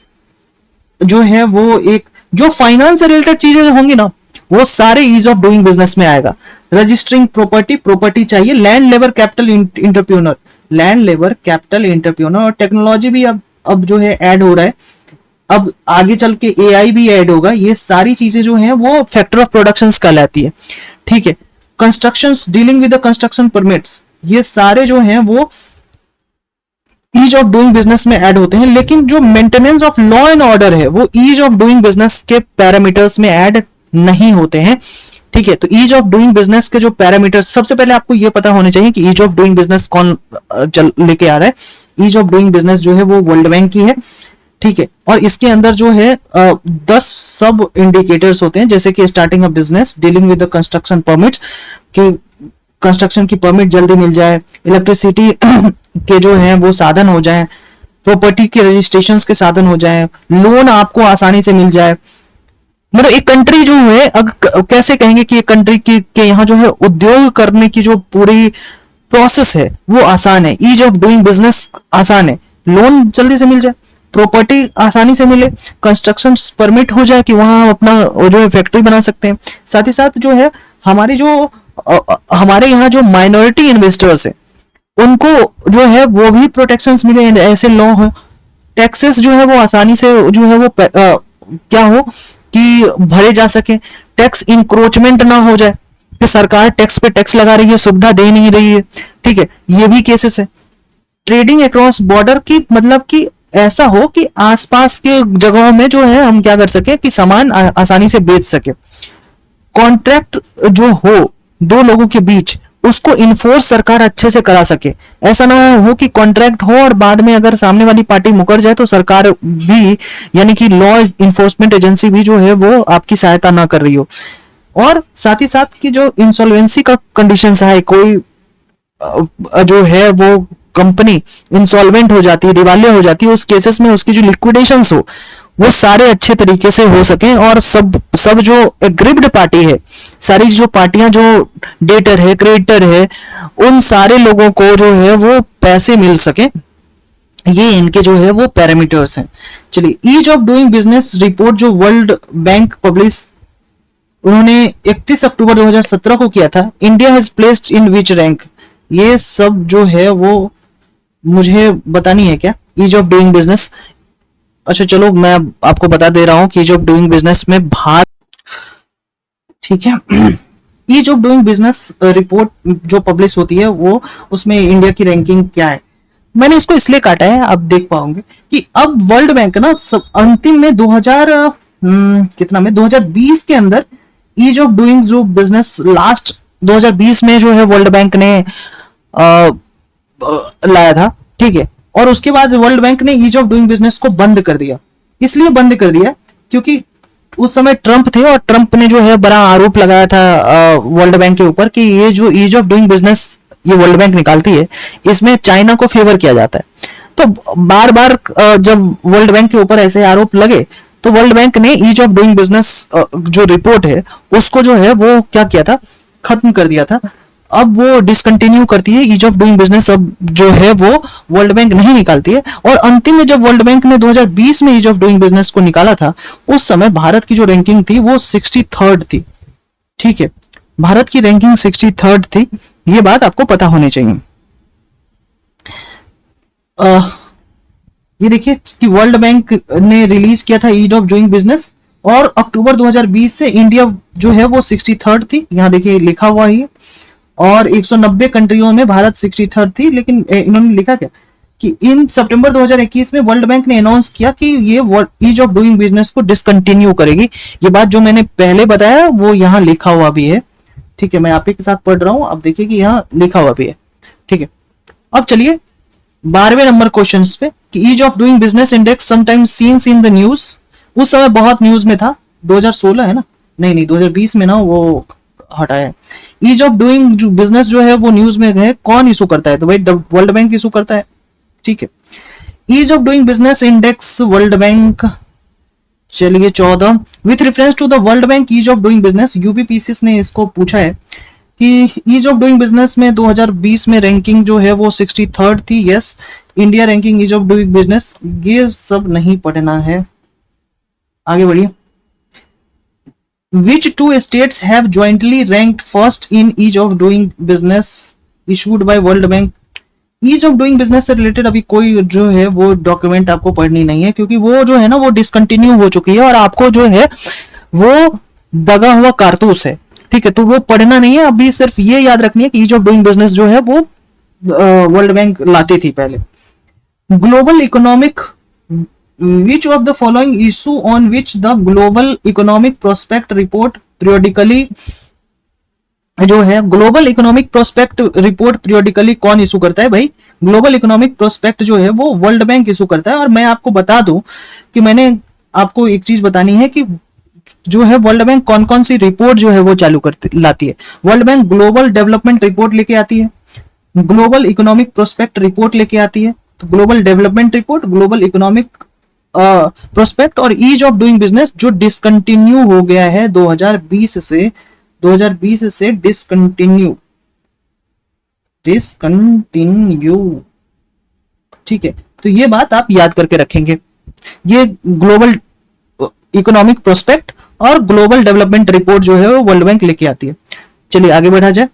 जो है वो एक, जो फाइनेंस से रिलेटेड चीजें होंगी ना वो सारे ईज ऑफ डूइंग बिजनेस में आएगा। रजिस्टरिंग प्रॉपर्टी चाहिए, land labour capital entrepreneur, land labour capital entrepreneur, और टेक्नोलॉजी भी अब जो है ऐड हो रहा है, अब आगे चल के एआई भी ऐड होगा। ये सारी चीजें जो हैं वो फैक्टर ऑफ प्रोडक्शंस कहलाती है, ठीक है। Constructions, dealing with the construction permits, ये सारे जो हैं वो ईज ऑफ डूइंग बिजनेस में ऐड होते हैं, लेकिन जो maintenance of law and order है वो ईज ऑफ डूइंग बिजनेस के पैरामीटर्स में ऐड नहीं होते हैं, ठीक है। तो ईज ऑफ डूइंग बिजनेस के जो पैरामीटर्स, सबसे पहले आपको ये पता होने चाहिए कि ईज ऑफ डूइंग बिजनेस कौन लेके आ रहा है। ईज ऑफ डूइंग बिजनेस जो है वो वर्ल्ड बैंक की है, ठीक है। और इसके अंदर जो है 10 सब इंडिकेटर्स होते हैं, जैसे कि starting a business, dealing with the construction permits, कि कंस्ट्रक्शन की परमिट जल्दी मिल जाए, इलेक्ट्रिसिटी के जो है वो साधन हो जाए, प्रॉपर्टी के रजिस्ट्रेशन के साधन हो जाए, लोन आपको आसानी से मिल जाए। मतलब एक कंट्री जो है, कैसे कहेंगे कि एक कंट्री के यहाँ जो है उद्योग करने की जो पूरी प्रोसेस है वो आसान है, ईज ऑफ डूइंग बिजनेस आसान है, लोन जल्दी से मिल जाए, प्रॉपर्टी आसानी से मिले, कंस्ट्रक्शन परमिट हो जाए कि वहां हम अपना जो है फैक्ट्री बना सकते हैं। साथ ही साथ जो है हमारे यहाँ जो माइनॉरिटी इन्वेस्टर्स है उनको जो है वो भी प्रोटेक्शंस मिले, ऐसे लॉ हो, टैक्सेस जो है वो आसानी से जो है वो क्या हो कि भरे जा सके, टैक्स इंक्रोचमेंट ना हो जाए कि सरकार टैक्स पे टैक्स लगा रही है, सुविधा दे नहीं रही है, ठीक है। ये भी केसेस है। ट्रेडिंग अक्रॉस बॉर्डर की मतलब कि ऐसा हो कि आसपास के जगहों में जो है हम क्या कर सके कि सामान आसानी से बेच सके। कॉन्ट्रैक्ट जो हो दो लोगों के बीच उसको इन्फोर्स सरकार अच्छे से करा सके, ऐसा ना हो कि कॉन्ट्रैक्ट हो और बाद में अगर सामने वाली पार्टी मुकर जाए तो सरकार भी यानी कि लॉ इन्फोर्समेंट एजेंसी भी जो है वो आपकी सहायता ना कर रही हो। और साथ ही साथ की जो इंसॉल्वेंसी का कंडीशन है, कोई जो है वो कंपनी इंसॉल्वेंट हो जाती है, दिवालिया हो जाती है, उस केसेस में उसकी जो लिक्विडेशंस हो वो सारे अच्छे तरीके से हो सके, और सब जो एग्रीव्ड पार्टी है, सारी जो पार्टियां जो डेटर है, क्रेडिटर है, उन सारे लोगों को जो है वो पैसे मिल सके। ये इनके जो है वो पैरामीटर्स हैं। चलिए, ease of doing business report जो वर्ल्ड बैंक पब्लिश उन्होंने 31 अक्टूबर 2017 को किया था, India has placed in which rank, ये सब जो है वो मुझे बतानी है क्या, ईज ऑफ डूइंग बिजनेस। अच्छा चलो मैं आपको बता दे रहा हूं कि ईज ऑफ डूइंग बिजनेस में भारत, ठीक है, ease of doing business report जो पब्लिश होती है वो उसमें इंडिया की रैंकिंग क्या है। मैंने इसको इसलिए काटा है, आप देख पाओगे कि अब वर्ल्ड बैंक ना सब अंतिम में 2020 के अंदर ईज ऑफ डूइंग जो बिजनेस लास्ट 2020 में जो है वर्ल्ड बैंक ने लाया था, ठीक है। और उसके बाद वर्ल्ड बैंक ने ईज ऑफ डूइंग बिजनेस को बंद कर दिया। इसलिए बंद कर दिया क्योंकि उस समय ट्रंप थे और ट्रंप ने जो है बड़ा आरोप लगाया था वर्ल्ड बैंक के ऊपर कि ये जो ईज ऑफ डूइंग बिजनेस ये वर्ल्ड बैंक निकालती है इसमें चाइना को फेवर किया जाता है। तो बार बार जब वर्ल्ड बैंक के ऊपर ऐसे आरोप लगे तो वर्ल्ड बैंक ने ईज ऑफ डूइंग बिजनेस जो रिपोर्ट है उसको जो है वो क्या किया था, खत्म कर दिया था। अब वो डिसकंटिन्यू करती है ईज ऑफ डूइंग बिजनेस, अब जो है वो वर्ल्ड बैंक नहीं निकालती है। और अंतिम में जब वर्ल्ड बैंक ने 2020 में ईज ऑफ डूइंग बिजनेस को निकाला था, उस समय भारत की जो रैंकिंग थी वो 63rd थी। ठीक है, भारत की रैंकिंग 63rd थी, ये बात आपको पता होनी चाहिए। ये देखिए कि वर्ल्ड बैंक ने रिलीज किया था ईज ऑफ डूइंग बिजनेस, और अक्टूबर 2020 से इंडिया जो है वो 63rd थी, यहाँ देखिए लिखा हुआ ही है। और 190 कंट्रियों में भारत 63rd थी, लेकिन इन्होंने लिखा क्या कि इन सितंबर 2021 में वर्ल्ड बैंक ने अनाउंस किया कि ये ईज ऑफ डूइंग बिजनेस को डिसकंटिन्यू करेगी। ये बात जो मैंने पहले बताया वो यहाँ लिखा हुआ भी है। ठीक है, मैं आप ही के साथ पढ़ रहा हूं, अब देखिए कि यहाँ लिखा हुआ भी है। ठीक है, अब चलिए 12वें नंबर क्वेश्चन पे कि ease of doing business index sometimes scenes in the news. उस समय बहुत न्यूज में था, 2016 है ना, नहीं 2020 में ना वो हटाया है। ईज ऑफ डूइंग बिजनेस जो है वो न्यूज में है, कौन इशू करता है, तो भाई वर्ल्ड बैंक इशू करता है। ठीक है, ease of doing business index world bank, चलिए 14, with reference to the world bank ease of doing business, UPPCS ने इसको पूछा है कि ईज ऑफ डूइंग बिजनेस में 2020 में रैंकिंग जो है वो 63rd थी। Yes, India ranking ease of doing business, ये सब नहीं पढ़ना है, आगे बढ़िए। Which two states have jointly ranked first in ease of doing business issued by World Bank? Ease of doing business से रिलेटेड अभी कोई जो है वो डॉक्यूमेंट आपको पढ़नी नहीं है, क्योंकि वो जो है ना वो डिसकंटिन्यू हो चुकी है और आपको जो है वो दगा हुआ कारतूस है। ठीक है, तो वो पढ़ना नहीं है, अभी सिर्फ ये याद रखनी है कि ईज ऑफ डूइंग बिजनेस जो है वो वर्ल्ड बैंक लाती थी पहले। Global economic, which of the following issue on which the global economic prospect report periodically जो है global economic prospect report periodically कौन इशू करता है, भाई ग्लोबल इकोनॉमिक प्रोस्पेक्ट जो है वो वर्ल्ड बैंक इशू करता है। और मैं आपको बता दूं कि मैंने आपको एक चीज बतानी है कि जो है वर्ल्ड बैंक कौन कौन सी रिपोर्ट जो है वो चालू करती लाती है। World bank global development report लेके आती है, ग्लोबल इकोनॉमिक प्रोस्पेक्ट रिपोर्ट लेके आती है, तो global development report, global economic prospect और ईज ऑफ डूइंग बिजनेस जो डिसकंटिन्यू हो गया है 2020 से डिसकंटिन्यू। ठीक है, तो ये बात आप याद करके रखेंगे, ये ग्लोबल इकोनॉमिक प्रोस्पेक्ट और ग्लोबल डेवलपमेंट रिपोर्ट जो है वो वर्ल्ड बैंक लेके आती है। चलिए आगे बढ़ा जाए।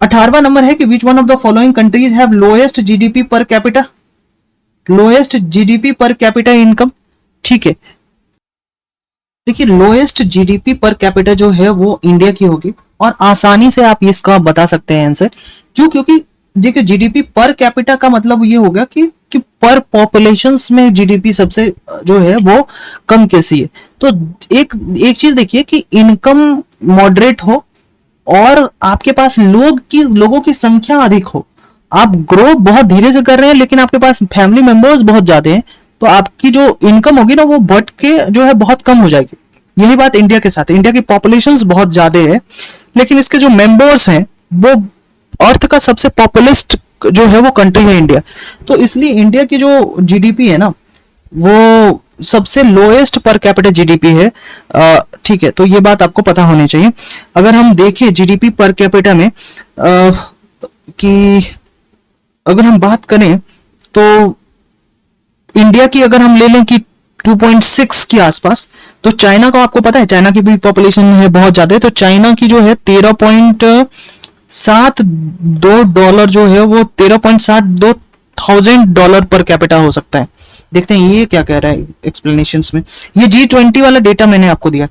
18वां नंबर है कि which one of the following countries have lowest GDP per capita, lowest GDP per capita income. ठीक है, देखिए लोएस्ट जीडीपी पर कैपिटा जो है वो इंडिया की होगी, और आसानी से आप इसका बता सकते हैं आंसर। क्यों? क्योंकि देखिए जीडीपी पर कैपिटा का मतलब ये होगा कि पर पॉपुलेशंस में जीडीपी सबसे जो है वो कम कैसी है। तो एक चीज देखिए कि इनकम मॉडरेट हो और आपके पास लोगों की संख्या अधिक हो, आप ग्रो बहुत धीरे से कर रहे हैं लेकिन आपके पास फैमिली मेंबर्स बहुत ज्यादा हैं, तो आपकी जो इनकम होगी ना वो बढ़ के जो है बहुत कम हो जाएगी। यही बात इंडिया के साथ है, इंडिया की पॉपुलेशन बहुत ज्यादा है लेकिन इसके जो मेंबर्स हैं वो अर्थ का सबसे पॉपुलेस्ट जो है वो कंट्री है इंडिया, तो इसलिए इंडिया की जो जीडीपी है ना वो सबसे लोएस्ट पर कैपिटा जीडीपी है। ठीक है, तो ये बात आपको पता होनी चाहिए। अगर हम देखें जीडीपी पर कैपिटा में कि अगर हम बात करें तो इंडिया की अगर हम ले लें कि 2.6 के आसपास, तो चाइना का आपको पता है चाइना की भी पॉपुलेशन है बहुत ज्यादा है, तो चाइना की जो है 13.72 डॉलर जो है वो 13.72 थाउजेंड डॉलर पर कैपिटा हो सकता है। देखते हैं ये क्या कह रहा है एक्सप्लेनेशंस में। ये G20 वाला डेटा मैंने आपको दिया।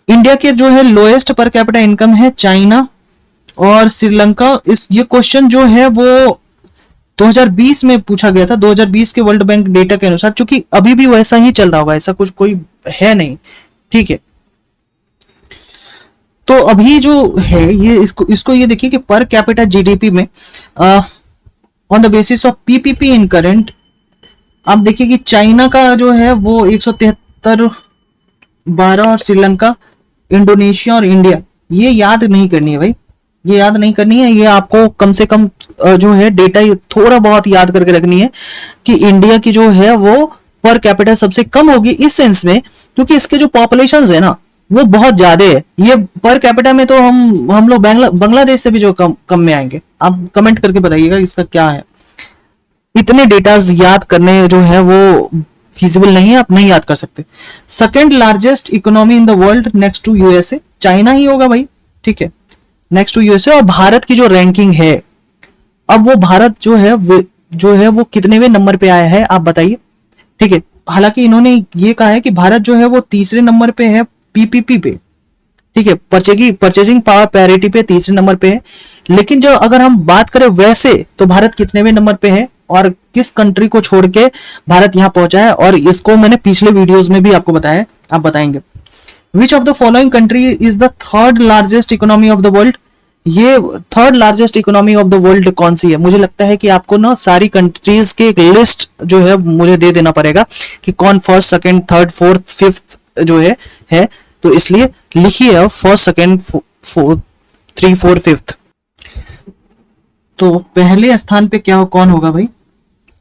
इंडिया के जो है लोएस्ट पर कैपिटा इनकम है चाइना और श्रीलंका। ये क्वेश्चन जो है वो 2020 में पूछा गया था, 2020 के वर्ल्ड बैंक डेटा के अनुसार, क्योंकि अभी भी वैसा ही चल रहा होगा, ऐसा कुछ कोई है नहीं। ठीक है, तो अभी जो है ये इसको ये देखिए कि पर कैपिटा जीडीपी में on the basis of PPP in current, आप देखिए कि चाइना का जो है वो 173.12 और श्रीलंका, इंडोनेशिया और इंडिया, ये याद नहीं करनी है भाई, ये याद नहीं करनी है। ये आपको कम से कम जो है डेटा थोड़ा बहुत याद करके रखनी है कि इंडिया की जो है वो पर कैपिटा सबसे कम होगी इस सेंस में, क्योंकि इसके जो पॉपुलेशन है ना वो बहुत ज्यादा है। ये पर कैपिटा में तो हम लोग बांग्लादेश से भी जो कम में आएंगे। आप कमेंट करके बताइएगा इसका क्या है। इतने डेटाज याद करने जो है वो फिजिबल नहीं है, आप नहीं याद कर सकते। Second largest economy in the world next to USA, China ही होगा भाई, ठीक है, नेक्स्ट टू यूएसए। और भारत की जो रैंकिंग है, अब वो भारत जो है वो कितनेवें नंबर पे आया है आप बताइए, ठीक है। हालांकि इन्होंने ये कहा है कि भारत जो है वो तीसरे नंबर पे है पीपीपी पे, ठीक है, परचेजिंग पावर पैरिटी पे तीसरे नंबर पे है। लेकिन जो अगर हम बात करें वैसे तो भारत कितनेवें नंबर पे है और किस कंट्री को छोड़ के भारत यहां पहुंचा है, और इसको मैंने पिछले वीडियोस में भी आपको बताया, आप बताएंगे। Which of the following country is the third largest economy of the world, ये third largest economy of the world कौन सी है। मुझे लगता है कि आपको ना सारी कंट्रीज के एक लिस्ट जो है मुझे दे देना पड़ेगा कि कौन first second third fourth fifth जो है तो इसलिए लिखिए first second fourth three four fifth. तो पहले स्थान पे क्या कौन होगा भाई,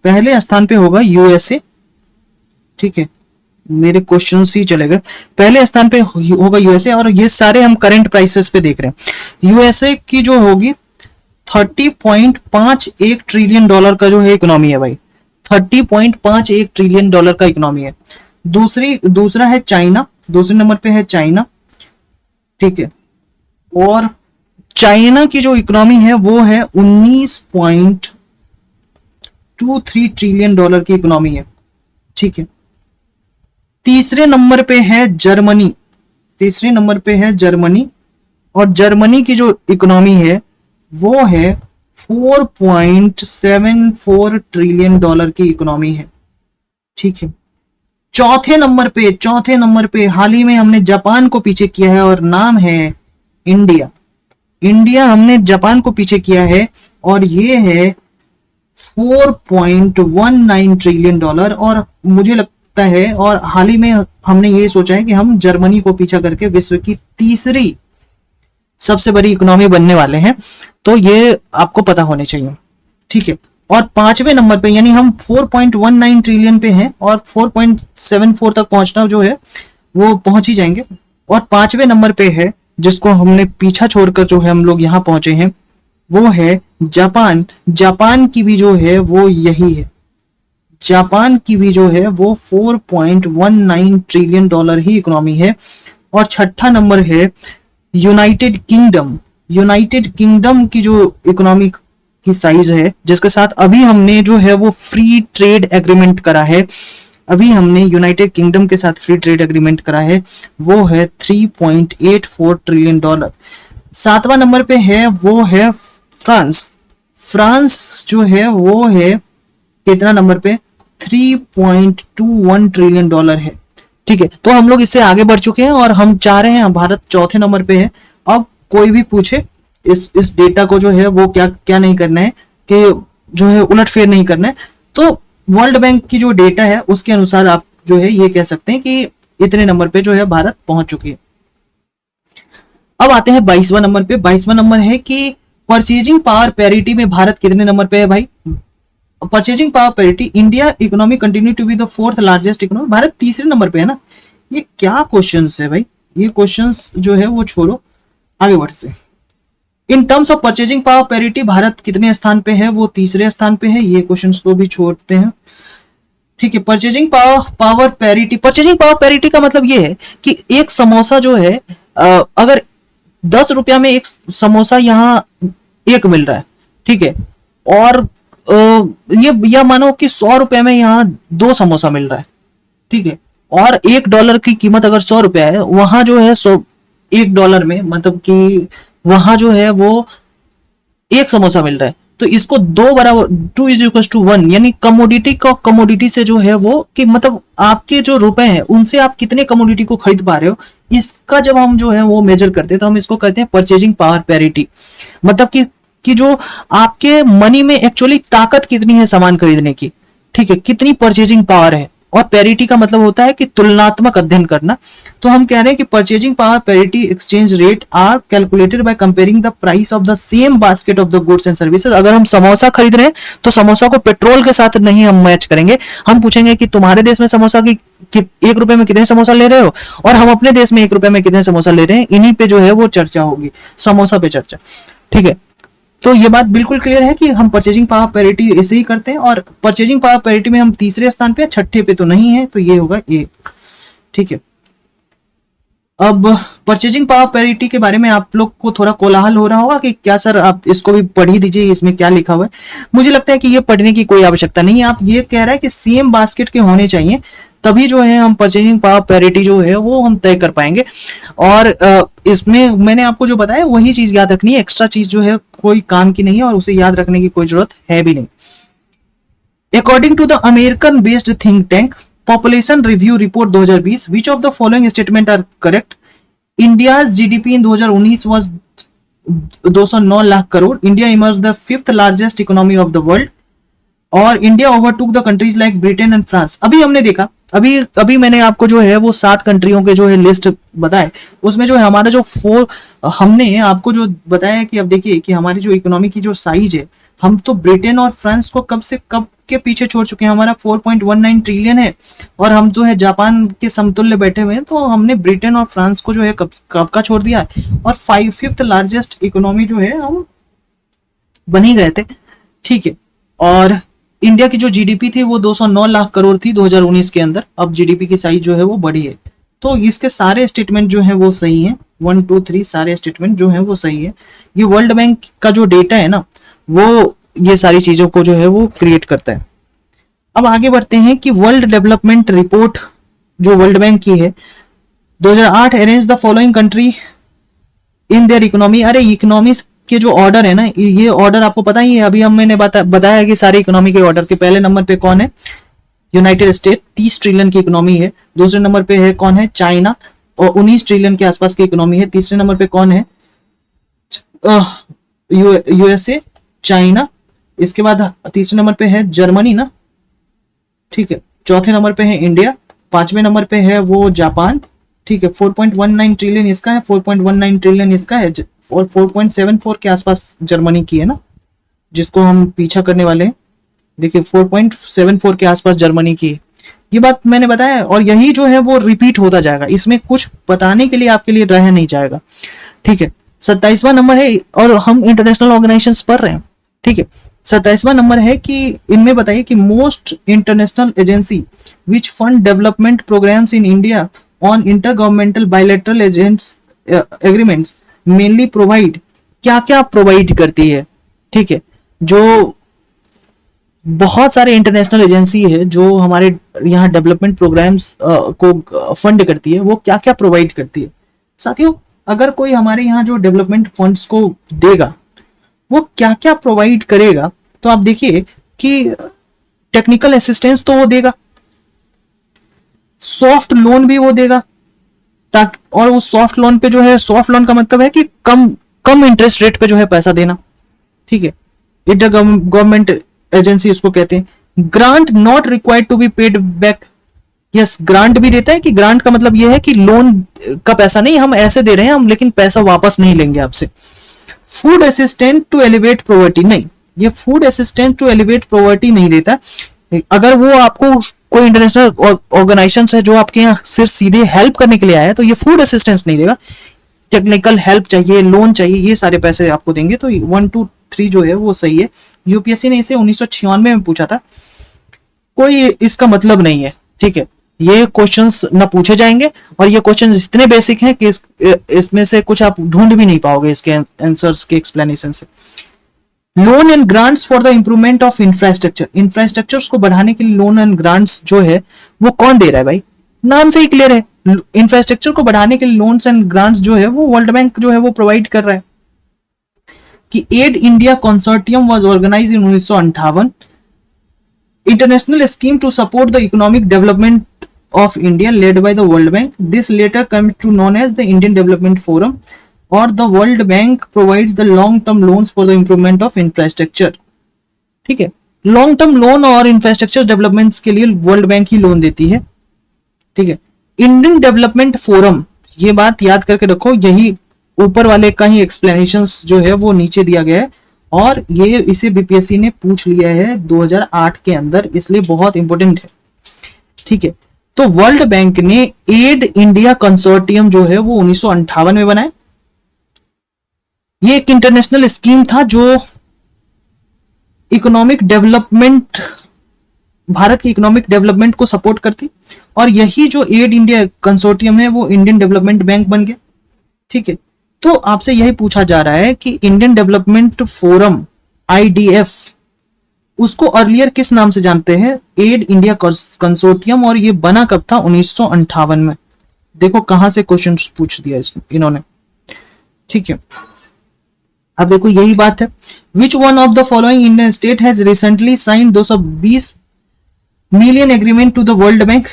पहले स्थान पे होगा यूएसए, ठीक है, मेरे क्वेश्चन ही चले गए। पहले स्थान पे होगा यूएसए, और ये सारे हम करंट प्राइसेस पे देख रहे हैं। यूएसए की जो होगी 30.51 ट्रिलियन डॉलर का जो है इकोनॉमी है भाई, 30.51 ट्रिलियन डॉलर का इकोनॉमी है। दूसरा है चाइना, दूसरे नंबर पे है चाइना, ठीक है, और चाइना की जो इकोनॉमी है वो है 19.23 ट्रिलियन डॉलर की इकोनॉमी है, ठीक है। तीसरे नंबर पे है जर्मनी, तीसरे नंबर पे है जर्मनी, और जर्मनी की जो इकोनॉमी है वो है 4.74 ट्रिलियन डॉलर की इकोनॉमी है, ठीक है। चौथे नंबर पे हाल ही में हमने जापान को पीछे किया है और नाम है इंडिया। इंडिया हमने जापान को पीछे किया है और ये है 4.19 ट्रिलियन डॉलर। और मुझे लगता है, और हाल ही में हमने ये सोचा है कि हम जर्मनी को पीछा करके विश्व की तीसरी सबसे बड़ी इकोनॉमी बनने वाले हैं, तो ये आपको पता होने चाहिए, ठीक है। और पांचवें नंबर पे यानी हम 4.19 ट्रिलियन पे हैं और 4.74 तक पहुंचना जो है वो पहुंच ही जाएंगे। और पांचवें नंबर पे है जिसको हमने पीछा छोड़कर जो है हम लोग यहाँ पहुंचे हैं वो है जापान। जापान की भी जो है वो यही है, जापान की भी जो है वो 4.19 ट्रिलियन डॉलर ही इकोनॉमी है। और छठा नंबर है यूनाइटेड किंगडम। यूनाइटेड किंगडम की जो इकोनॉमी की साइज है, जिसके साथ अभी हमने जो है वो फ्री ट्रेड एग्रीमेंट करा है, अभी हमने यूनाइटेड किंगडम के साथ फ्री ट्रेड एग्रीमेंट करा है, वो है 3.84 ट्रिलियन डॉलर। सातवां नंबर पे है वो है फ्रांस। फ्रांस जो है वो है कितना नंबर पे, 3.21 ट्रिलियन डॉलर है, ठीक है। तो हम लोग इससे आगे बढ़ चुके हैं और हम चाह रहे हैं, भारत चौथे नंबर पे है। अब कोई भी पूछे इस डेटा को जो है वो क्या नहीं करना है कि जो है उलटफेर नहीं करना है, तो वर्ल्ड बैंक की जो डेटा है उसके अनुसार आप जो है ये कह सकते हैं कि इतने नंबर पे जो है भारत पहुंच चुकी है। अब आते हैं 22वां नंबर पे। 22वां नंबर है कि परचेजिंग पावर पैरिटी में भारत कितने नंबर पे है भाई। Purchasing power parity, India economy continue to be the fourth largest economy, Bharat तीसरे नंबर पे है ना। ये क्या क्वेश्चंस है भाई, ये क्वेश्चंस जो है वो छोड़ो, आगे बढ़ते हैं। In terms of purchasing power parity Bharat कितने स्थान पे है, वो तीसरे स्थान पे है, ये क्वेश्चंस को भी छोड़ते हैं, ठीक है। Purchasing power parity, purchasing power parity का मतलब ये है कि एक समोसा जो है अगर 10 रुपया में एक समोसा यहाँ एक मिल रहा है, ठीक है, और ये मानो कि 100 रुपए में यहाँ 2 समोसा मिल रहा है, ठीक है, और $1 की कीमत अगर 100 रुपया है, वहां जो है $1 में मतलब कि वहां जो है वो एक समोसा मिल रहा है। तो इसको 2 बराबर 2 = 1 यानी कमोडिटी का कमोडिटी से जो है वो कि मतलब आपके जो रुपए हैं उनसे आप कितने कमोडिटी को खरीद पा रहे हो, इसका जब हम जो है वो मेजर करते हैं तो हम इसको कहते हैं परचेजिंग पावर पैरिटी। मतलब कि जो आपके मनी में एक्चुअली ताकत कितनी है सामान खरीदने की, ठीक है, कितनी परचेजिंग पावर है। और पैरिटी का मतलब होता है कि तुलनात्मक अध्ययन करना। तो हम कह रहे हैं कि purchasing power parity exchange rate are calculated by comparing the price of the same basket of the goods and services. अगर हम समोसा खरीद रहे हैं तो समोसा को पेट्रोल के साथ नहीं हम मैच करेंगे, हम पूछेंगे कि तुम्हारे देश में समोसा की 1 रुपए में कितने समोसा ले रहे हो और हम अपने देश में 1 रुपए में कितने समोसा ले रहे हैं, इन्हीं पे जो है वो चर्चा होगी, समोसा पे चर्चा। ठीक है, तो ये बात बिल्कुल क्लियर है कि हम परचेजिंग पावर पैरिटी ऐसे ही करते हैं, और परचेजिंग पावर पैरिटी में हम तीसरे स्थान पे, छठे पे तो नहीं है, तो ये होगा ए। ठीक है, अब परचेजिंग पावर पैरिटी के बारे में आप लोग को थोड़ा कोलाहल हो रहा होगा कि क्या सर आप इसको भी पढ़ ही दीजिए, इसमें क्या लिखा हुआ है। मुझे लगता है कि ये पढ़ने की कोई आवश्यकता नहीं है। आप ये कह रहा है कि सेम बास्केट के होने चाहिए, तभी जो है हम परचेजिंग पावर पैरिटी जो है वो हम तय कर पाएंगे। और इसमें मैंने आपको जो बताया वही चीज याद रखनी है, एक्स्ट्रा चीज जो है कोई काम की नहीं है और उसे याद रखने की कोई जरूरत है भी नहीं। According to the American based think tank population review report 2020, which of the following statement are correct? India's GDP in 2019 was 209 lakh crore. India emerge the 5th largest economy of the world, और India overtook the countries like Britain and France. अभी हमने देखा, अभी मैंने आपको जो है वो 7 कंट्रियों के जो है लिस्ट बताए, उसमें जो है हमारा जो हमने आपको जो बताया कि अब देखिए कि हमारी जो इकोनॉमी की जो साइज है, हम तो ब्रिटेन और फ्रांस को कब के पीछे छोड़ चुके हैं। हमारा 4.19 ट्रिलियन है और हम तो है जापान के समतुल्य बैठे हुए हैं, तो हमने ब्रिटेन और फ्रांस को जो है कब का छोड़ दिया है, और 5th लार्जेस्ट इकोनॉमी जो है हम बन ही गए थे। ठीक है, और इंडिया की जो जीडीपी थी वो 209 लाख करोड़ थी 2019 के अंदर। अब जीडीपी की साइज जो है वो बढ़ी है, तो इसके सारे स्टेटमेंट जो है वो सही है, 1 2 3 सारे स्टेटमेंट जो है वो सही है। ये वर्ल्ड बैंक का जो डेटा है ना, वो ये सारी चीजों को जो है वो क्रिएट करता है। अब आगे बढ़ते हैं कि वर्ल्ड डेवलपमेंट रिपोर्ट जो वर्ल्ड बैंक की है 2008 arrange the following country in their economy. अरे इकोनॉमीज के जो ऑर्डर है ना, ये ऑर्डर आपको पता ही है, अभी मैंने बताया कि सारे इकोनॉमी के ऑर्डर के पहले नंबर पे कौन है? यूनाइटेड स्टेट, 30 ट्रिलियन की इकोनॉमी है। दूसरे नंबर पे है कौन है? चाइना, और 19 ट्रिलियन के आसपास की इकोनॉमी है। तीसरे नंबर पे कौन है? USA, China. इसके बाद तीसरे नंबर पे है जर्मनी ना, ठीक है। चौथे नंबर पे है इंडिया, 5वें नंबर पे है वो जापान, ठीक है। 4.19 ट्रिलियन इसका है, 4.19 ट्रिलियन इसका है, और 4.74 के आसपास जर्मनी की है ना, जिसको हम पीछा करने वाले हैं। देखिए 4.74 के आसपास जर्मनी की है। ये बात मैंने बताया, और यही जो है वो रिपीट होता जाएगा, इसमें कुछ बताने के लिए आपके लिए रह नहीं जाएगा, ठीक है। 27वां नंबर है, और हम इंटरनेशनल ऑर्गेनाइजेशंस पढ़ रहे हैं, ठीक है। 27वां नंबर है कि इनमें बताइए कि most international agency which fund development programmes in India on intergovernmental bilateral agreements mainly provide, क्या क्या प्रोवाइड करती है, ठीक है। जो बहुत सारे इंटरनेशनल एजेंसी है जो हमारे यहाँ डेवलपमेंट प्रोग्राम्स को फंड करती है, वो क्या क्या प्रोवाइड करती है। साथियों, अगर कोई हमारे यहाँ जो डेवलपमेंट फंड्स को देगा वो क्या क्या प्रोवाइड करेगा, तो आप देखिए कि टेक्निकल असिस्टेंस तो वो देगा, सॉफ्ट लोन भी वो देगा, ताकि, और उस सॉफ्ट लोन पे जो है, सॉफ्ट लोन का मतलब है कि कम इंटरेस्ट रेट पे जो है पैसा देना, ठीक है। इंटर गवर्नमेंट एजेंसी उसको कहते हैं। Grant not required to be paid back, yes grant भी देता है, कि ग्रांट का मतलब यह है कि लोन का पैसा नहीं, हम ऐसे दे रहे हैं हम, लेकिन पैसा वापस नहीं लेंगे आपसे। Food assistant to elevate poverty, नहीं, ये food assistant to elevate poverty नहीं देता। अगर वो आपको कोई इंटरनेशनल ऑर्गेनाइजेशन है जो आपके यहाँ सिर्फ सीधे हेल्प करने के लिए आया है, तो ये फूड असिस्टेंस नहीं देगा। टेक्निकल हेल्प चाहिए, लोन चाहिए, ये सारे पैसे आपको देंगे। तो 1 2 3 जो है वो सही है। यूपीएससी ने इसे 1996 में पूछा था, कोई इसका मतलब नहीं है, ठीक है। ये क्वेश्चंस ना पूछे जाएंगे, और ये क्वेश्चंस इतने बेसिक हैं कि इसमें से कुछ आप ढूंढ भी नहीं पाओगे इसके आंसर्स के एक्सप्लेनेशन से। Loan and grants for the improvement of infrastructure, infrastructures को बढ़ाने के लिए लोन एंड ग्रांट्स जो है वो कौन दे रहा है भाई? नाम से ही क्लियर है, इंफ्रास्ट्रक्चर को बढ़ाने के लिए लोन्स एंड ग्रांट्स जो है वो वर्ल्ड बैंक जो है वो प्रोवाइड कर रहा है। कि aid India consortium was organised in 1958, international scheme to support the economic development of India led by the World Bank. This later comes to known as the Indian Development Forum, or the World Bank provides the long term loans for the improvement of infrastructure, ठीक है। Long term loan और infrastructure developments के लिए world bank ही loan देती है, ठीक है। Indian development forum, ये बात याद करके रखो, यही ऊपर वाले का ही एक्सप्लेनेशंस जो है वो नीचे दिया गया है, और ये इसे बीपीएससी ने पूछ लिया है 2008 के अंदर, इसलिए बहुत इंपॉर्टेंट है, ठीक है। तो वर्ल्ड बैंक ने एड इंडिया कंसोर्टियम जो है वो 1958 में बनाया। ये एक इंटरनेशनल स्कीम था जो इकोनॉमिक डेवलपमेंट, भारत की इकोनॉमिक डेवलपमेंट को सपोर्ट करती, और यही जो एड इंडिया कंसोर्टियम है वो इंडियन डेवलपमेंट बैंक बन गया, ठीक है। तो आपसे यही पूछा जा रहा है कि इंडियन डेवलपमेंट फोरम आईडीएफ, उसको अर्लियर किस नाम से जानते हैं? एड इंडिया कंसोर्टियम, और ये बना कब था? 1958 में। देखो कहां से क्वेश्चन पूछ दिया इन्होंने, ठीक है। अब देखो यही बात है, which one of the following Indian state has recently sign 220 million agreement to the world bank.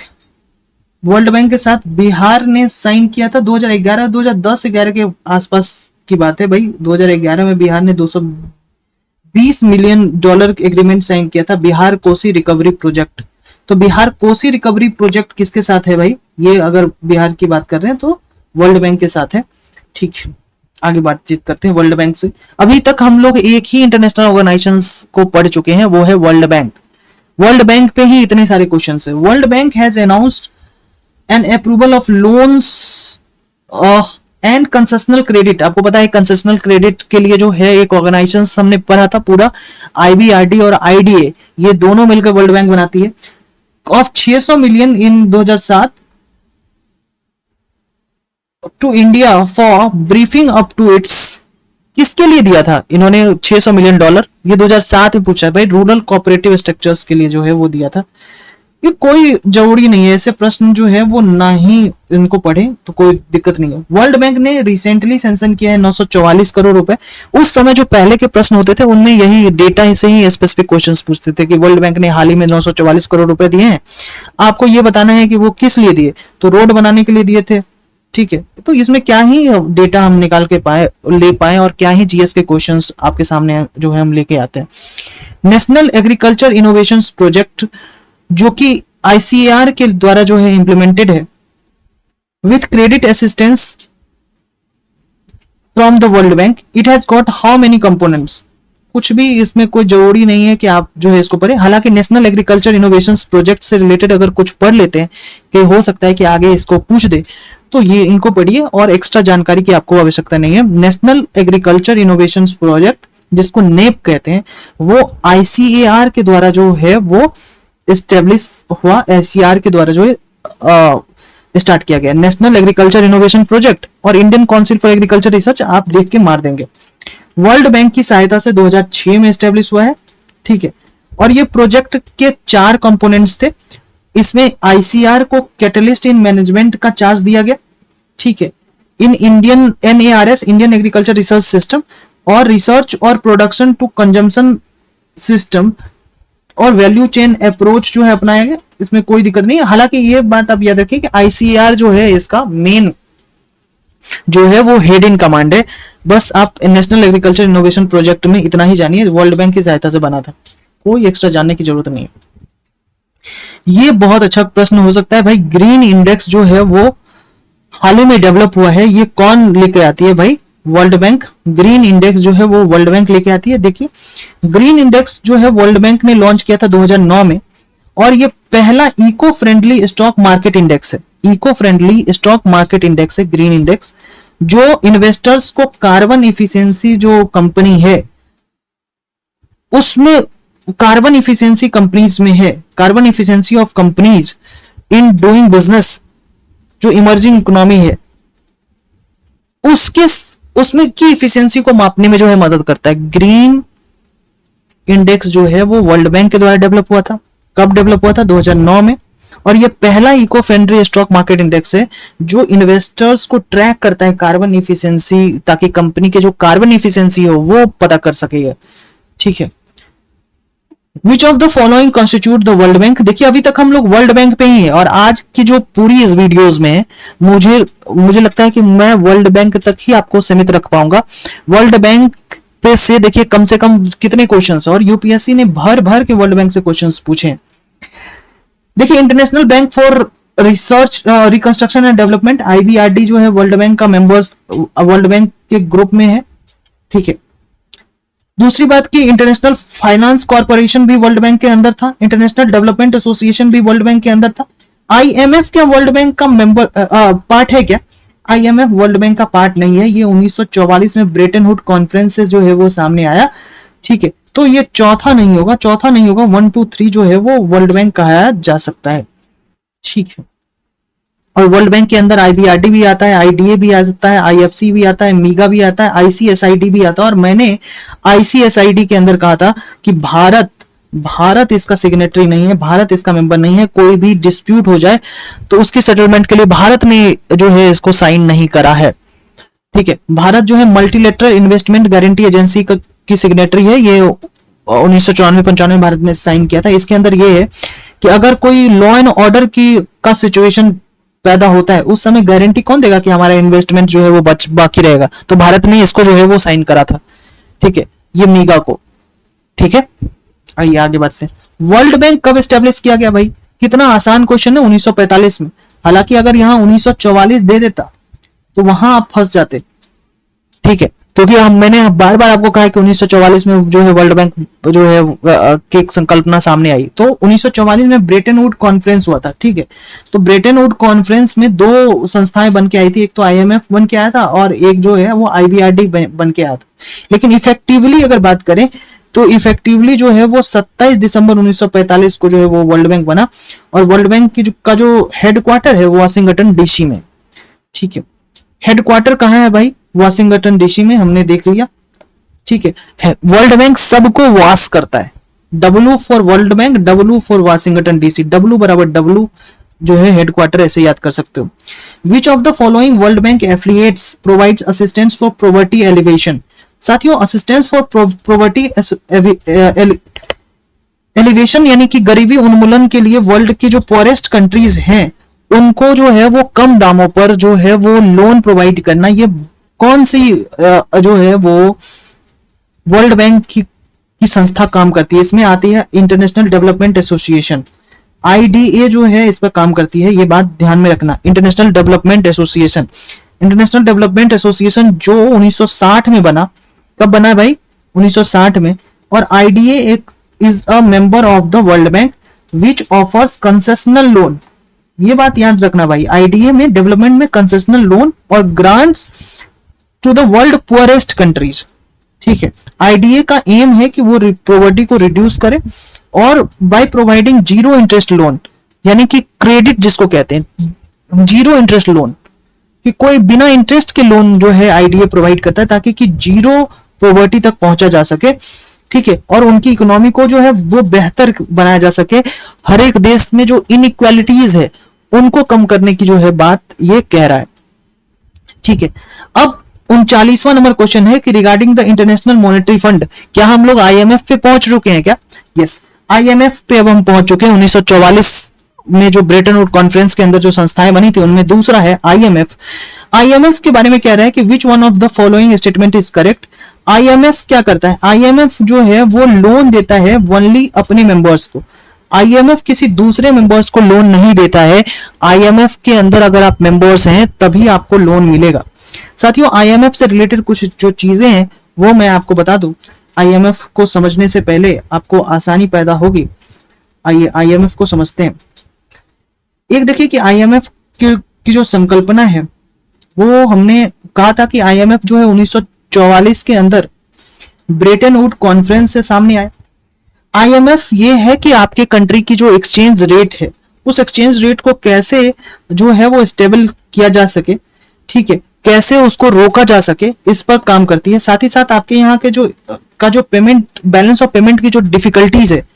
World bank के साथ बिहार ने साइन किया था 2011, 2010-11 के आसपास की बात है भाई। 2011 में बिहार ने 220 मिलियन डॉलर एग्रीमेंट साइन किया था, बिहार कोसी रिकवरी प्रोजेक्ट। तो बिहार कोसी रिकवरी प्रोजेक्ट किसके साथ है भाई? ये अगर बिहार की बात कर रहे हैं तो वर्ल्ड बैंक के साथ है, ठीक है। आगे बातचीत करते हैं वर्ल्ड बैंक से। अभी तक हम लोग एक ही इंटरनेशनल ऑर्गेनाइजेशंस को पढ़ चुके हैं, वो है वर्ल्ड बैंक। वर्ल्ड बैंक पे ही इतने सारे क्वेश्चन है। World bank has announced an approval of loans and concessional credit. आपको पता है कंसेशनल क्रेडिट के लिए जो है एक ऑर्गेनाइजेशन हमने पढ़ा था पूरा, आईबीआरडी और आईडीए, ये दोनों मिलकर वर्ल्ड बैंक बनाती है, of 600 million in 2007 to India for briefing up to its. किसके लिए दिया था इन्होंने 600 मिलियन डॉलर? ये 2007 में पूछा है भाई, रूरल कोऑपरेटिव स्ट्रक्चर्स के लिए जो है वो दिया था। ये कोई जरूरी नहीं है, ऐसे प्रश्न जो है वो ना ही इनको पढ़े तो कोई दिक्कत नहीं है। वर्ल्ड बैंक ने रिसेंटली सैंक्शन किया है 944 करोड़ रुपए। उस समय जो पहले के प्रश्न होते थे उनमें यही डेटा से ही स्पेसिफिक क्वेश्चंस पूछते थे कि वर्ल्ड बैंक ने हाल ही में 944 करोड़ रुपए दिए हैं, आपको ये बताना है कि वो किस लिए दिए, तो रोड बनाने के लिए दिए थे, ठीक है। तो इसमें क्या ही डेटा हम निकाल के ले पाए और क्या ही जीएस के क्वेश्चंस आपके सामने जो है हम लेके आते हैं। नेशनल एग्रीकल्चर इनोवेशन प्रोजेक्ट जो कि आईसीएआर के द्वारा जो है इंप्लीमेंटेड है, with credit assistance from the world bank, it has got how many components. कुछ भी इसमें कोई जरूरी नहीं है कि आप जो है इसको पढ़े। हालांकि नेशनल एग्रीकल्चर इनोवेशन प्रोजेक्ट से रिलेटेड अगर कुछ पढ़ लेते हैं कि हो सकता है कि आगे इसको पूछ दे, तो ये इनको पढ़िए और एक्स्ट्रा जानकारी की आपको आवश्यकता नहीं है। नेशनल एग्रीकल्चर इनोवेशन प्रोजेक्ट जिसको नेप कहते हैं, वो आईसीएआर के द्वारा जो है वो एस्टेब्लिश हुआ, एससीआर के द्वारा जो है स्टार्ट किया गया। नेशनल एग्रीकल्चर इनोवेशन प्रोजेक्ट और Indian council for agriculture research आप देख के मार देंगे। वर्ल्ड बैंक की सहायता से 2006 में एस्टेब्लिश हुआ है, ठीक है। और ये प्रोजेक्ट के 4 कंपोनेंट्स थे। इसमें आईसीआर को कैटलिस्ट इन मैनेजमेंट का चार्ज दिया गया, ठीक है। In Indian NARS, Indian agriculture research system, और रिसर्च और प्रोडक्शन टू कंजम्पशन सिस्टम और वैल्यू चेन अप्रोच जो है अपनाया गया। इसमें कोई दिक्कत नहीं है। हालांकि ये बात आप याद रखिए कि आईसीआर जो है इसका मेन जो है वो हेड इन कमांड है। बस आप नेशनल एग्रीकल्चर इनोवेशन प्रोजेक्ट में इतना ही जानिए, वर्ल्ड बैंक की सहायता से बना था, कोई एक्स्ट्रा जानने की जरूरत नहीं है। ये बहुत अच्छा प्रश्न हो सकता है भाई, ग्रीन इंडेक्स जो है वो हाल ही में डेवलप हुआ है, ये कौन लेके आती है भाई? World bank. ग्रीन इंडेक्स जो है वो वर्ल्ड बैंक लेके आती है। देखिए ग्रीन इंडेक्स जो है वर्ल्ड बैंक ने लॉन्च किया था 2009 में, और ये पहला eco friendly stock market index है। Eco friendly stock market index है ग्रीन इंडेक्स, जो इन्वेस्टर्स को कार्बन इफिशियंसी जो कंपनी है उसमें, कार्बन इफिशियंसी कंपनीज में है, carbon efficiency of companies in doing business, जो इमर्जिंग इकोनॉमी है उसमें की इफिशियंसी को मापने में जो है मदद करता है। ग्रीन इंडेक्स जो है वो वर्ल्ड बैंक के द्वारा डेवलप हुआ था। कब डेवलप हुआ था? 2009 में। और ये पहला eco friendly stock market index है जो इन्वेस्टर्स को ट्रैक करता है कार्बन इफिशियंसी, ताकि कंपनी के जो कार्बन इफिशियंसी हो वो पता कर सके, ठीक है। विच of the following constitute the world bank? देखिए अभी तक हम लोग वर्ल्ड बैंक पे ही है, और आज की जो पूरी इस वीडियोस में मुझे लगता है कि मैं वर्ल्ड बैंक तक ही आपको सीमित रख पाऊंगा। वर्ल्ड बैंक पे से देखिए कम से कम कितने क्वेश्चंस, और यूपीएससी ने भर भर के वर्ल्ड बैंक से क्वेश्चंस पूछे। देखिए international bank for research reconstruction and development, IBRD जो है वर्ल्ड बैंक का मेंबर्स वर्ल्ड बैंक के ग्रुप में है, ठीक है। दूसरी बात की इंटरनेशनल फाइनेंस कॉर्पोरेशन भी वर्ल्ड बैंक के अंदर था, इंटरनेशनल डेवलपमेंट एसोसिएशन भी वर्ल्ड बैंक के अंदर था। आईएमएफ क्या वर्ल्ड बैंक का मेंबर पार्ट है क्या? आईएमएफ वर्ल्ड बैंक का पार्ट नहीं है, ये 1944 में ब्रेटन वुड कॉन्फ्रेंस से जो है वो सामने आया, ठीक है। तो ये चौथा नहीं होगा, 1 2 3 जो है वो वर्ल्ड बैंक कहा जा सकता है, ठीक है। और वर्ल्ड बैंक के अंदर आईबीआरडी भी आता है, आईडीए भी आ सकता है, आईएफसी भी आता है, मीगा भी आता है, आईसीएसआईडी भी आता है। और मैंने आईसीएसआईडी के अंदर कहा था कि भारत इसका सिग्नेटरी नहीं है, भारत इसका मेंबर नहीं है। कोई भी डिस्प्यूट हो जाए तो उसकी सेटलमेंट के लिए भारत ने जो है इसको साइन नहीं करा है, ठीक है। भारत जो है मल्टीलेटरल इन्वेस्टमेंट गारंटी एजेंसी की सिग्नेटरी है, ये 1994-95 भारत में साइन किया था। इसके अंदर ये है कि अगर कोई लॉ एंड ऑर्डर का सिचुएशन पैदा होता है उस समय गारंटी कौन देगा कि हमारा इन्वेस्टमेंट जो है वो बाकी रहेगा, तो भारत ने इसको जो है वो साइन करा था, ठीक है, ये मीगा को, ठीक है। आइए आगे बढ़ते हैं। वर्ल्ड बैंक कब एस्टेब्लिश किया गया भाई? कितना आसान क्वेश्चन है, 1945 में। हालांकि अगर यहां 1944 दे देता तो वहां आप फंस जाते, ठीक है, क्योंकि मैंने बार बार आपको कहा कि 1944 में जो है वर्ल्ड बैंक जो है की संकल्पना सामने आई। तो 1944 में ब्रेटन वुड कॉन्फ्रेंस हुआ था, ठीक है। तो ब्रेटन वुड कॉन्फ्रेंस में दो संस्थाएं बन के आई थी, एक तो आईएमएफ बन के आया था और एक जो है वो आईबीआरडी बन के आया था। लेकिन इफेक्टिवली अगर बात करें तो इफेक्टिवली जो है वो 27 दिसंबर 1945 को जो है वो वर्ल्ड बैंक बना। और वर्ल्ड बैंक का जो हेडक्वार्टर है वो वाशिंगटन डीसी में, ठीक है। हेडक्वार्टर कहाँ है भाई? वाशिंगटन डीसी में, हमने देख लिया, ठीक है। वर्ल्ड बैंक सबको वास करता है, W for world bank, W for Washington DC, W बराबर W जो है हेडक्वार्टर, ऐसे याद कर सकते हो। विच of the following world bank affiliates provides assistance for poverty alleviation? साथियों असिस्टेंस फॉर पॉवर्टी एलिवेशन यानी कि गरीबी उन्मूलन के लिए वर्ल्ड की जो पोरेस्ट कंट्रीज हैं उनको जो है वो कम दामों पर जो है वो लोन प्रोवाइड करना, ये कौन सी जो है वो वर्ल्ड बैंक की संस्था काम करती है? इसमें आती है इंटरनेशनल डेवलपमेंट एसोसिएशन, आईडीए जो है इस पर काम करती है, ये बात ध्यान में रखना। International development association, international development association जो 1960 में बना, कब बना है भाई? 1960 में। और आईडीए एक is a member of the world bank which offers concessional loan, ये बात याद रखना भाई। आईडीए में डेवलपमेंट में कंसेशनल लोन और grants to the world poorest countries, ठीक है। आईडीए का एम है कि वो पॉवर्टी को रिड्यूस करे और by providing zero interest loan, यानी कि क्रेडिट जिसको कहते हैं, जीरो इंटरेस्ट लोन, कि कोई बिना इंटरेस्ट के लोन जो है आईडीए प्रोवाइड करता है ताकि कि जीरो पॉवर्टी तक पहुंचा जा सके, ठीक है। और उनकी इकोनॉमी को जो है वो बेहतर बनाया जा सके, हर एक देश में जो इनइक्वालिटीज है उनको कम करने की जो है बात ये कह रहा है, ठीक है। अब 39वां नंबर क्वेश्चन है कि regarding the international monetary fund, क्या हम लोग आईएमएफ पे पहुंच चुके हैं क्या? यस, आईएमएफ पे अब हम पहुंच चुके हैं। 1944 में जो ब्रेटन वुड कॉन्फ्रेंस के अंदर जो संस्थाएं बनी थी उनमें दूसरा है आईएमएफ। आईएमएफ के बारे में कह रहा है कि which one of the following statement is correct? IMF क्या करता है? आईएमएफ जो है वो लोन देता है ओनली अपने मेंबर्स को, आईएमएफ किसी दूसरे मेंबर्स को लोन नहीं देता है। आईएमएफ के अंदर अगर आप मेंबर्स हैं तभी आपको लोन मिलेगा। साथियों आईएमएफ से रिलेटेड कुछ जो चीजें हैं वो मैं आपको बता दूं, आईएमएफ को समझने से पहले आपको आसानी पैदा होगी। आइए आईएमएफ को समझते हैं। एक देखिए कि आईएमएफ की जो संकल्पना है वो हमने कहा था कि आईएमएफ जो है 1944 के अंदर ब्रेटन वुड कॉन्फ्रेंस से सामने आया। आईएमएफ ये है कि आपके कंट्री की जो एक्सचेंज रेट है उस एक्सचेंज रेट को कैसे जो है वो स्टेबल किया जा सके, ठीक है, कैसे उसको रोका जा सके, इस पर काम करती है। साथ ही साथ आपके यहाँ के जो पेमेंट बैलेंस ऑफ पेमेंट की जो डिफिकल्टीज है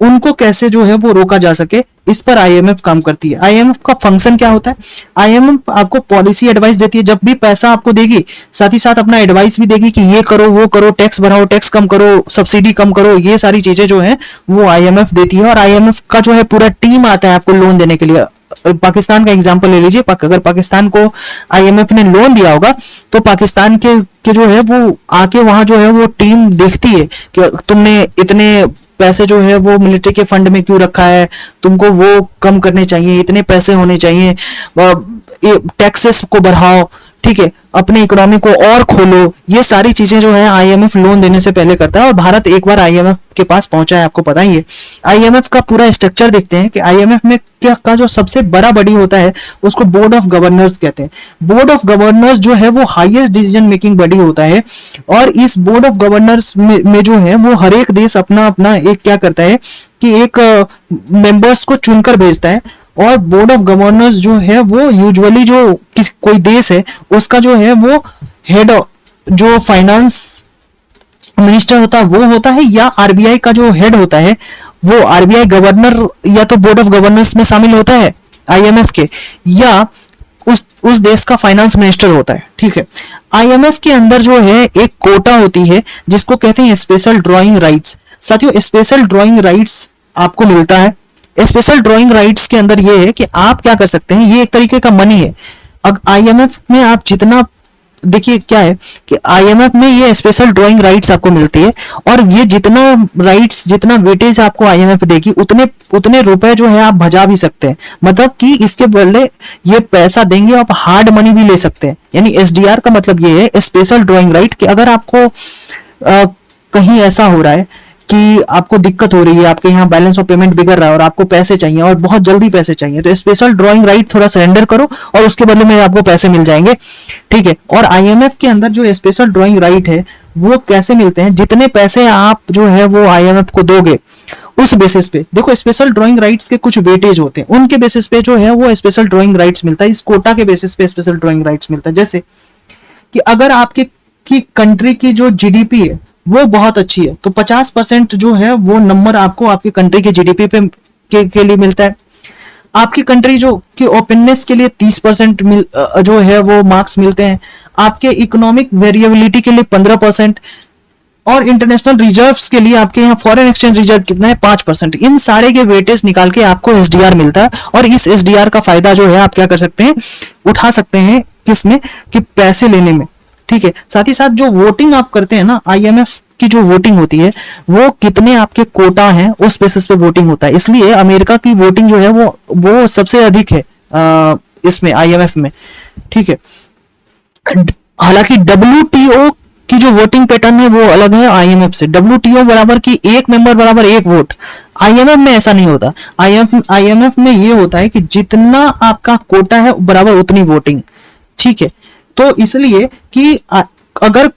उनको कैसे जो है वो रोका जा सके, इस पर आईएमएफ काम करती है। आईएमएफ का फंक्शन क्या होता है? आईएमएफ आपको पॉलिसी एडवाइस देती है, जब भी पैसा आपको देगी साथ ही साथ अपना एडवाइस भी देगी कि ये करो वो करो, टैक्स बढ़ाओ, टैक्स कम करो, सब्सिडी कम करो, ये सारी चीजें जो है वो आईएमएफ देती है। और आईएमएफ का जो है पूरा टीम आता है आपको लोन देने के लिए। पाकिस्तान का एग्जांपल ले लीजिए, अगर पाकिस्तान को आईएमएफ ने लोन दिया होगा तो पाकिस्तान के जो है वो आके वहां जो है वो टीम देखती है कि तुमने इतने पैसे जो है वो मिलिट्री के फंड में क्यों रखा है, तुमको वो कम करने चाहिए, इतने पैसे होने चाहिए, टैक्सेस को बढ़ाओ, ठीक है, अपनी इकोनॉमी को और खोलो। ये सारी चीजें जो है आईएमएफ लोन देने से पहले करता है, और भारत एक बार आईएमएफ के पास पहुंचा है, आपको पता ही है। आईएमएफ का पूरा स्ट्रक्चर देखते हैं कि आईएमएफ में क्या का जो सबसे बड़ा बॉडी होता है उसको बोर्ड ऑफ गवर्नर्स कहते हैं। बोर्ड ऑफ गवर्नर्स जो है वो हाईएस्ट डिसीजन मेकिंग बॉडी होता है, और इस बोर्ड ऑफ गवर्नर्स में जो है वो हर एक देश अपना अपना एक क्या करता है कि एक मेंबर्स को चुनकर भेजता है, और बोर्ड ऑफ गवर्नर्स जो है वो यूजुअली जो कोई देश है उसका जो है वो हेड जो फाइनेंस मिनिस्टर होता है वो होता है, या आरबीआई का जो हेड होता है वो आरबीआई गवर्नर या तो बोर्ड ऑफ गवर्नर्स में शामिल होता है आईएमएफ के, या उस देश का फाइनेंस मिनिस्टर होता है, ठीक है। आईएमएफ के अंदर जो है एक कोटा होती है जिसको कहते हैं स्पेशल ड्रॉइंग राइट्स। साथियों, स्पेशल ड्रॉइंग राइट्स आपको मिलता है। स्पेशल ड्रॉइंग राइट्स के अंदर ये है कि आप क्या कर सकते हैं, ये एक तरीके का मनी है। अब आईएमएफ में आप जितना देखिए क्या है कि आईएमएफ में ये स्पेशल ड्रॉइंग राइट्स आपको मिलती है, और ये जितना राइट्स जितना वेटेज आपको आईएमएफ देगी उतने उतने रुपए जो है आप भजा भी सकते हैं, मतलब कि इसके बदले ये पैसा देंगे, आप हार्ड मनी भी ले सकते हैं। यानी एसडीआर का मतलब ये है स्पेशल ड्रॉइंग राइट, कि अगर आपको कहीं ऐसा हो रहा है कि आपको दिक्कत हो रही है, आपके यहाँ बैलेंस ऑफ पेमेंट बिगड़ रहा है और आपको पैसे चाहिए और बहुत जल्दी पैसे चाहिए, तो स्पेशल ड्रॉइंग राइट थोड़ा सरेंडर करो और उसके बदले में आपको पैसे मिल जाएंगे, ठीक है। और आईएमएफ के अंदर जो स्पेशल ड्रॉइंग राइट है वो कैसे मिलते हैं, जितने पैसे आप जो है वो आईएमएफ को दोगे उस बेसिस पे, देखो स्पेशल ड्रॉइंग राइट्स के कुछ वेटेज होते हैं, उनके बेसिस पे जो है वो स्पेशल ड्रॉइंग राइट्स मिलता है। इस कोटा के बेसिस पे स्पेशल ड्रॉइंग राइट्स मिलता है। जैसे कि अगर आपके की कंट्री की जो जीडीपी है वो बहुत अच्छी है तो 50% जो है वो नंबर आपको आपकी कंट्री के जीडीपी पे के लिए मिलता है। आपकी कंट्री जो कि ओपननेस के लिए 30% जो है वो मार्क्स मिलते हैं। आपके इकोनॉमिक वेरिएबिलिटी के लिए 15%, और इंटरनेशनल रिजर्व्स के लिए आपके यहाँ फॉरेन एक्सचेंज रिजर्व कितना है 5%। इन सारे के वेटेज निकाल के आपको एसडीआर मिलता है, और इस एसडीआर का फायदा जो है आप क्या कर सकते हैं, उठा सकते हैं किसमें, कि पैसे लेने में, ठीक है। साथ ही साथ जो वोटिंग आप करते हैं ना, आईएमएफ की जो वोटिंग होती है वो कितने आपके कोटा हैं उस बेसिस पे वोटिंग होता है। इसलिए अमेरिका की वोटिंग जो है वो सबसे अधिक है इसमें आईएमएफ में, ठीक है। हालांकि डब्ल्यूटीओ की जो वोटिंग पैटर्न है वो अलग है आईएमएफ से। डब्ल्यूटीओ बराबर की एक मेंबर बराबर एक वोट, आईएमएफ में ऐसा नहीं होता। आईएमएफ में ये होता है कि जितना आपका कोटा है बराबर उतनी वोटिंग, ठीक है। तो इसलिए कि अगर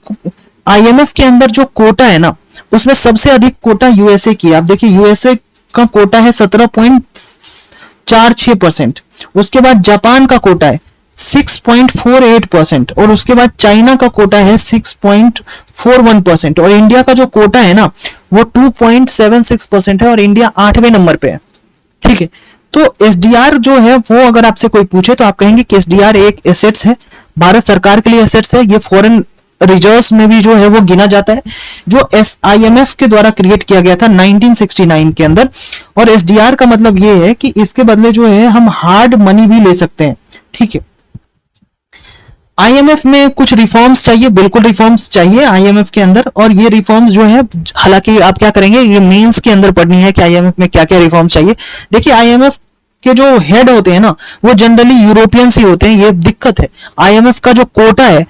आईएमएफ के अंदर जो कोटा है ना उसमें सबसे अधिक कोटा यूएसए की है। आप देखिए यूएसए का कोटा है 17.46%, उसके बाद जापान का कोटा है 6.48%, और उसके बाद चाइना का कोटा है 6.41%, और इंडिया का जो कोटा है ना वो 2.76% है, और इंडिया 8वें नंबर पे है, ठीक है। तो एसडीआर जो है वो अगर आपसे कोई पूछे तो आप कहेंगे कि एसडीआर एक एसेट्स है, भारत सरकार के लिए एसेट्स है, ये फॉरेन रिजर्व्स में भी जो है वो गिना जाता है, जो आईएमएफ के द्वारा क्रिएट किया गया था 1969 के अंदर। और एसडीआर का मतलब ये है कि इसके बदले जो है हम हार्ड मनी भी ले सकते हैं, ठीक है। आईएमएफ में कुछ रिफॉर्म्स चाहिए, बिल्कुल रिफॉर्म्स चाहिए आईएमएफ के अंदर, और ये रिफॉर्म्स जो है हालांकि आप क्या करेंगे, ये मेंस के अंदर पढ़नी है कि आईएमएफ में क्या क्या रिफॉर्म्स चाहिए। देखिए आईएमएफ के जो हेड होते हैं ना वो जनरली यूरोपियंस ही होते हैं, ये दिक्कत है। आईएमएफ का जो कोटा है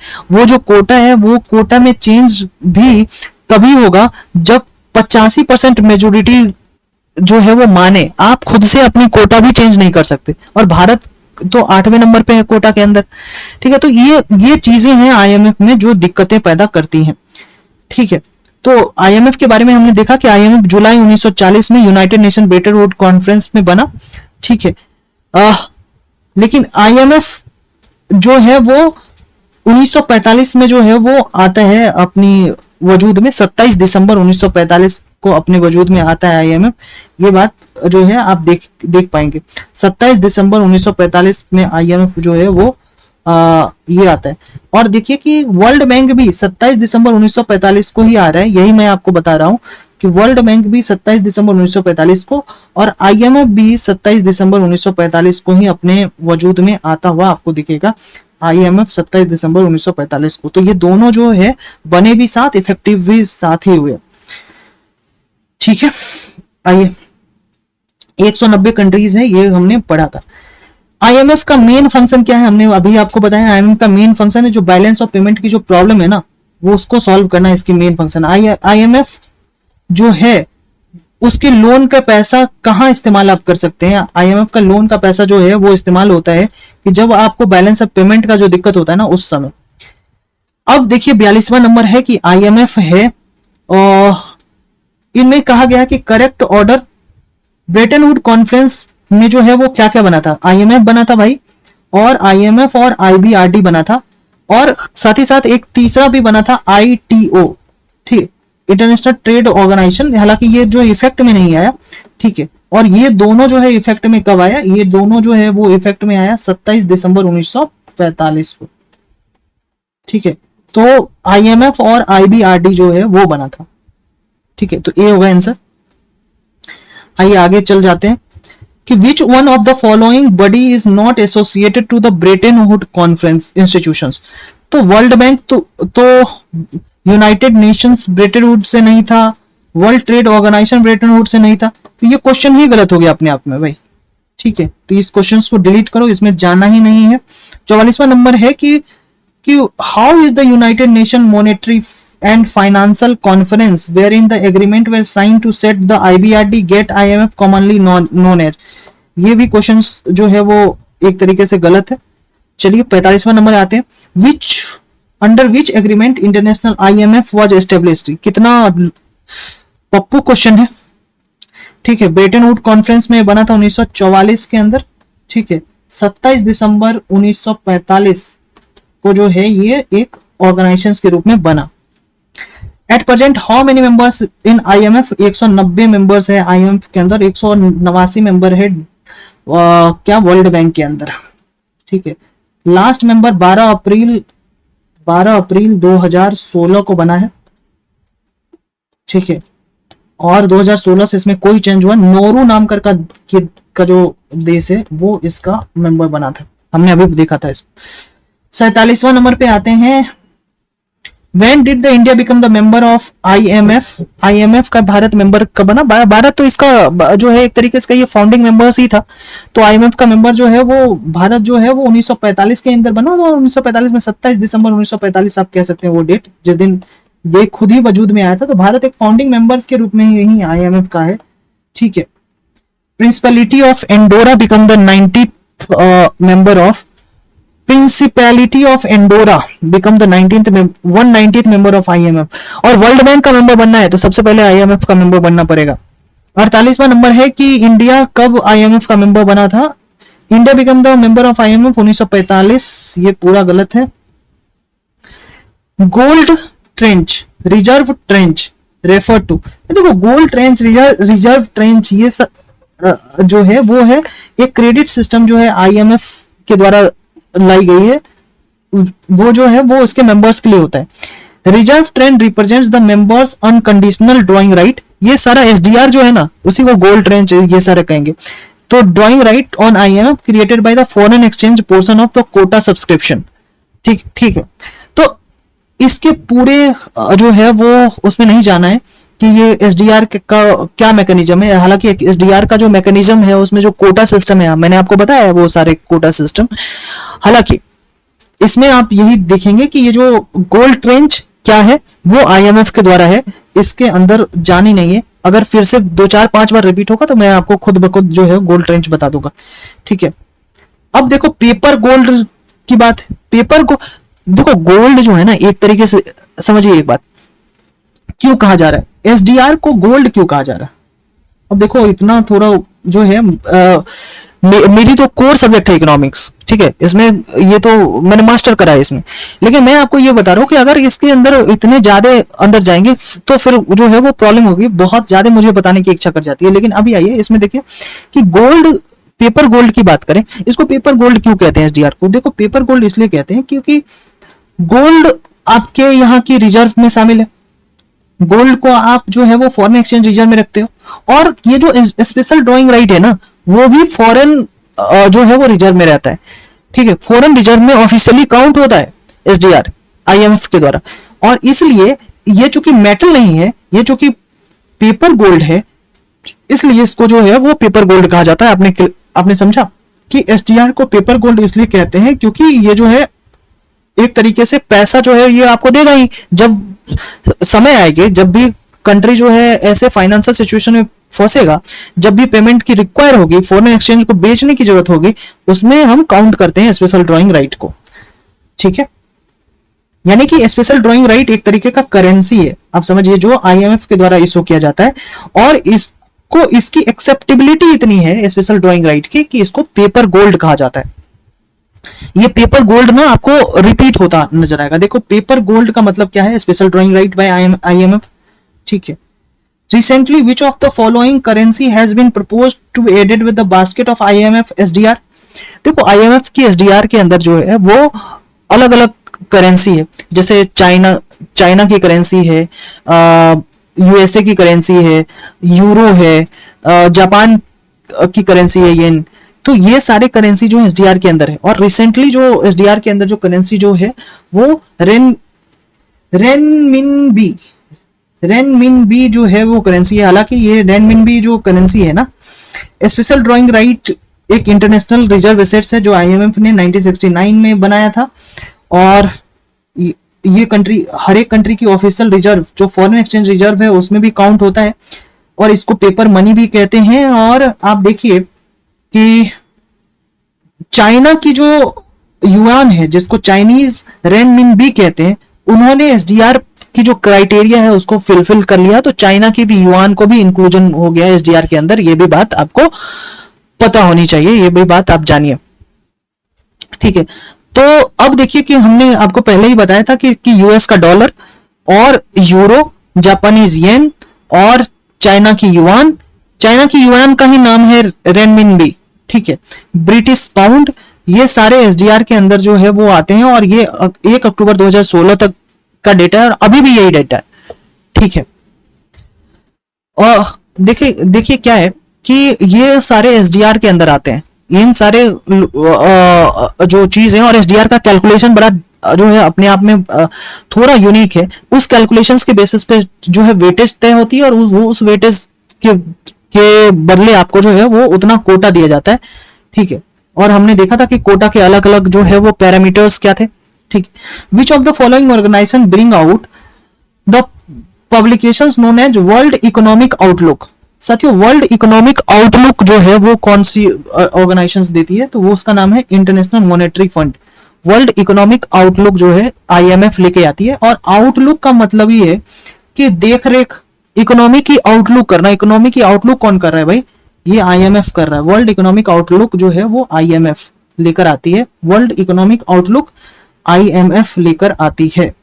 वो कोटा में चेंज भी तभी होगा जब 85% मेजोरिटी जो है वो माने। आप खुद से अपनी कोटा भी चेंज नहीं कर सकते, और भारत तो 8वें नंबर पे है कोटा के अंदर, ठीक है। तो ये चीजें हैं आईएमएफ में जो दिक्कतें पैदा करती हैं, ठीक है। तो आईएमएफ के बारे में हमने देखा कि आईएमएफ जुलाई 1940 में United Nation Bretton Woods conference में बना, ठीक है। लेकिन आईएमएफ जो है वो 1945 में जो है वो आता है अपनी वजूद में, 27 दिसंबर 1945 को अपने वजूद में आता है आईएमएफ। ये बात जो है आप देख पाएंगे 27 दिसंबर 1945 में आईएमएफ जो है वो ये आता है। और देखिए कि वर्ल्ड बैंक भी 27 दिसंबर 1945 को ही आ रहा है, यही मैं आपको बता रहा हूं कि वर्ल्ड बैंक भी 27 दिसंबर 1945 को और आईएमएफ भी 27 दिसंबर 1945 को ही अपने वजूद में आता हुआ आपको दिखेगा। आईएमएफ 27 दिसंबर 1945 को, तो ये दोनों जो है बने भी साथ, इफेक्टिव भी साथ ही हुए। ठीक है, आइए 190 कंट्रीज है, ये हमने पढ़ा था। आईएमएफ का मेन फंक्शन क्या है, हमने अभी आपको बताया। आईएमएफ का मेन फंक्शन है जो बैलेंस ऑफ पेमेंट की जो प्रॉब्लम है ना, वो उसको सॉल्व करना है, इसकी मेन फंक्शन। आईएमएफ जो है उसके लोन का पैसा कहाँ इस्तेमाल आप कर सकते हैं। आईएमएफ का लोन का पैसा जो है वो इस्तेमाल होता है कि जब आपको बैलेंस ऑफ पेमेंट का जो दिक्कत होता है ना, उस समय। अब देखिए 42वां नंबर है कि आईएमएफ है और इनमें कहा गया है कि correct order Brayton Wood conference में जो है वो क्या क्या बना था। आईएमएफ बना था भाई, और आईएमएफ और आईबीआरडी बना था, और साथ ही साथ एक तीसरा भी बना था आईटीओ, ठीक, इंटरनेशनल ट्रेड ऑर्गेनाइजेशन। हालांकि ये जो इफेक्ट में नहीं आया, ठीक है। और ये दोनों जो है इफेक्ट में कब आया, ये दोनों जो है वो इफेक्ट में आया 27 दिसंबर 1945 को, ठीक है। तो आईएमएफ और आईबीआरडी जो है वो बना था, ठीक है। तो ए होगा आंसर। आइए आगे चल जाते हैं कि which one of the following body is not associated to the Bretton Wood conference institutions. तो वर्ल्ड बैंक तो यूनाइटेड नेशंस ब्रेटन वुड से नहीं था, world trade organisation Bretton Wood से नहीं था, तो ये क्वेश्चन ही गलत हो गया अपने आप में भाई, ठीक है। तो इस क्वेश्चन को डिलीट करो, इसमें जाना ही नहीं है। 44वां नंबर है कि how is the United nation monetary and financial conference wherein the agreement were signed to set the IBRD get IMF commonly known as। ये भी क्वेश्चंस जो है वो एक तरीके से गलत है। चलिए 45वां नंबर आते हैं, which under which agreement international IMF was established। कितना पप्पू क्वेश्चन है, ठीक है। ब्रेटन वुड कॉन्फ्रेंस में बना था 1944 के अंदर, ठीक है। 27 दिसंबर 1945 को जो है ये एक ऑर्गेनाइजेशन के रूप में बना। At present how many members in IMF. 190 members है आईएमएफ के अंदर, 189 मेंबर है क्या वर्ल्ड बैंक के अंदर, ठीक है। लास्ट मेंबर 12 अप्रैल 2016 को बना है, ठीक है। और 2016 से इसमें कोई चेंज हुआ। नोरू नाम का जो देश है वो इसका मेंबर बना था, हमने अभी देखा था इसको। 47वां नंबर पे आते हैं, When did the India become the member of IMF? IMF का भारत मेंबर कब बना। भारत तो इसका जो है एक तरीके से ये फाउंडिंग मेंबर्स ही था। तो IMF का मेंबर जो है वो भारत जो है वो 1945 के अंदर बना, और 1945 में 27 दिसंबर 1945 आप कह सकते हैं वो डेट जिस दिन ये खुद ही वजूद में आया था। तो भारत एक फाउंडिंग मेंबर्स के रूप में ही IMF का है, ठीक है। Principality of Andorra become the 90th member of principality of Andorra become the 190th member of IMF. और वर्ल्ड बैंक का मेंबर बनना है तो सबसे पहले आईएमएफ का मेंबर बनना पड़ेगा। 48वां नंबर है कि इंडिया कब आईएमएफ का मेंबर बना था। India become the member of IMF 1945, ये पूरा गलत है। Gold tranche, reserve tranche refer to, देखो गोल्ड ट्रेंच, रिजर्व ट्रेंच, ये जो है वो है एक क्रेडिट सिस्टम जो है आईएमएफ के द्वारा लाई गई है, वो जो है वो उसके मेंबर्स के लिए होता है। Reserve trend represents the members unconditional drawing right. ये सारा एसडीआर जो है ना उसी को गोल्ड ट्रेंड ये सारे कहेंगे। तो drawing right on IMF created by the foreign exchange portion of the quota subscription, ठीक है। तो इसके पूरे जो है वो उसमें नहीं जाना है कि ये एसडीआर का क्या मैकेनिज्म है। हालांकि एसडीआर का जो मैकेनिज्म है उसमें जो कोटा सिस्टम है मैंने आपको बताया है वो सारे कोटा सिस्टम। हालांकि इसमें आप यही देखेंगे कि ये जो गोल्ड ट्रेंच क्या है वो आईएमएफ के द्वारा है, इसके अंदर जानी नहीं है। अगर फिर से 2-4-5 बार रिपीट होगा तो मैं आपको खुद ब खुद जो है गोल्ड ट्रेंच बता दूंगा, ठीक है। अब देखो पेपर गोल्ड की बात है। पेपर को देखो गोल्ड जो है ना एक तरीके से समझिए एक बात, क्यों कहा जा रहा है एसडीआर को गोल्ड क्यों कहा जा रहा है। अब देखो इतना थोड़ा जो है मेरी तो कोर सब्जेक्ट है इकोनॉमिक्स, ठीक है। इसमें ये तो मैंने मास्टर करा है इसमें, लेकिन मैं आपको ये बता रहा हूँ कि अगर इसके अंदर इतने ज्यादा अंदर जाएंगे तो फिर जो है वो प्रॉब्लम होगी। बहुत ज्यादा मुझे बताने की इच्छा कर जाती है, लेकिन अभी आइए इसमें देखिए कि गोल्ड, पेपर गोल्ड की बात करें। इसको पेपर गोल्ड क्यों कहते हैं एसडीआर को। देखो पेपर गोल्ड इसलिए कहते हैं क्योंकि गोल्ड आपके यहाँ की रिजर्व में शामिल है, गोल्ड को आप जो है वो फॉरेन एक्सचेंज रिजर्व में रखते हो, और ये जो स्पेशल ड्रॉइंग राइट है ना, वो भी फॉरेन जो है वो रिजर्व में रहता है। ठीक है, फॉरेन रिजर्व में ऑफिशियली काउंट होता है एसडीआर आईएमएफ के द्वारा, और इसलिए ये चूंकि मेटल नहीं है, ये चूंकि पेपर गोल्ड है, इसलिए इसको जो है वो पेपर गोल्ड कहा जाता है। आपने समझा कि एसडीआर को पेपर गोल्ड इसलिए कहते हैं क्योंकि ये जो है एक तरीके से पैसा जो है ये आपको देगा ही। जब समय आएगी, जब भी कंट्री जो है ऐसे फाइनेंशियल सिचुएशन में फंसेगा, जब भी पेमेंट की रिक्वायर होगी, फॉरेन एक्सचेंज को बेचने की जरूरत होगी, उसमें हम काउंट करते हैं स्पेशल ड्रॉइंग राइट को। ठीक है, यानी कि स्पेशल ड्रॉइंग राइट एक तरीके का करेंसी है, आप समझिए, जो आईएमएफ के द्वारा इशू किया जाता है, और इसको इसकी एक्सेप्टेबिलिटी इतनी है स्पेशल ड्रॉइंग राइट की कि इसको पेपर गोल्ड कहा जाता है। ये पेपर गोल्ड ना आपको रिपीट होता नजर आएगा। देखो, पेपर गोल्ड का मतलब क्या है, special drawing right by IMF. ठीक है, recently which of the following currency has been proposed to be added with the basket of IMF SDR. देखो, आईएमएफ की एसडीआर के अंदर जो है वो अलग अलग करेंसी है, जैसे चाइना की करेंसी है, यूएसए की करेंसी है, यूरो है, जापान की करेंसी है येन। तो ये सारे करेंसी जो है एसडीआर के अंदर है, और रिसेंटली जो एसडीआर के अंदर जो करेंसी जो है वो रेनमिनबी जो है वो करेंसी है। हालांकि ये रेनमिनबी जो करेंसी है ना, स्पेशल ड्रॉइंग राइट एक इंटरनेशनल रिजर्व एसेट्स है जो आईएमएफ ने 1969 में बनाया था, और ये कंट्री, हर एक कंट्री की ऑफिशियल रिजर्व जो फॉरेन एक्सचेंज रिजर्व है उसमें भी काउंट होता है, और इसको पेपर मनी भी कहते हैं। और आप देखिए कि चाइना की जो युआन है, जिसको चाइनीज रेनमिनबी कहते हैं, उन्होंने एसडीआर की जो क्राइटेरिया है उसको फुलफिल कर लिया, तो चाइना की भी युआन को भी इंक्लूजन हो गया एसडीआर के अंदर। ये भी बात आपको पता होनी चाहिए, ये भी बात आप जानिए। ठीक है, तो अब देखिए कि हमने आपको पहले ही बताया था कि यूएस का डॉलर और यूरो, जापानीज येन और चाइना की युआन, चाइना की युआन का ही नाम है रेनमिनबी। ठीक है, ब्रिटिश पाउंड, ये सारे एसडीआर के अंदर जो है वो आते हैं, और ये 1 अक्टूबर 2016 तक का डेटा है, और अभी भी यही डेटा है। ठीक है, और देखिए क्या है कि ये सारे एसडीआर के अंदर आते हैं, इन सारे जो चीज है, और एसडीआर का कैलकुलेशन बड़ा जो है अपने आप में थोड़ा यूनिक है। उस कैलकुलेशंस के बेसिस पे जो है वेटेज तय होती है, और उस वेटेज के बदले आपको जो है वो उतना कोटा दिया जाता है। ठीक है, और हमने देखा था कि कोटा के अलग अलग जो है वो पैरामीटर्स क्या थे। ठीक, which of the following organisation bring out the publications known as world economic outlook. साथियों, वर्ल्ड इकोनॉमिक आउटलुक जो है वो कौन सी ऑर्गेनाइजेशंस देती है, तो वो उसका नाम है international monetary fund. World economic outlook जो है आईएमएफ लेके आती है, और आउटलुक का मतलब ही है कि देख रेख, इकोनॉमी की आउटलुक करना। इकोनॉमी की आउटलुक कौन कर रहा है भाई, ये आईएमएफ कर रहा है। वर्ल्ड इकोनॉमिक आउटलुक जो है वो आईएमएफ लेकर आती है, वर्ल्ड इकोनॉमिक आउटलुक आईएमएफ लेकर आती है।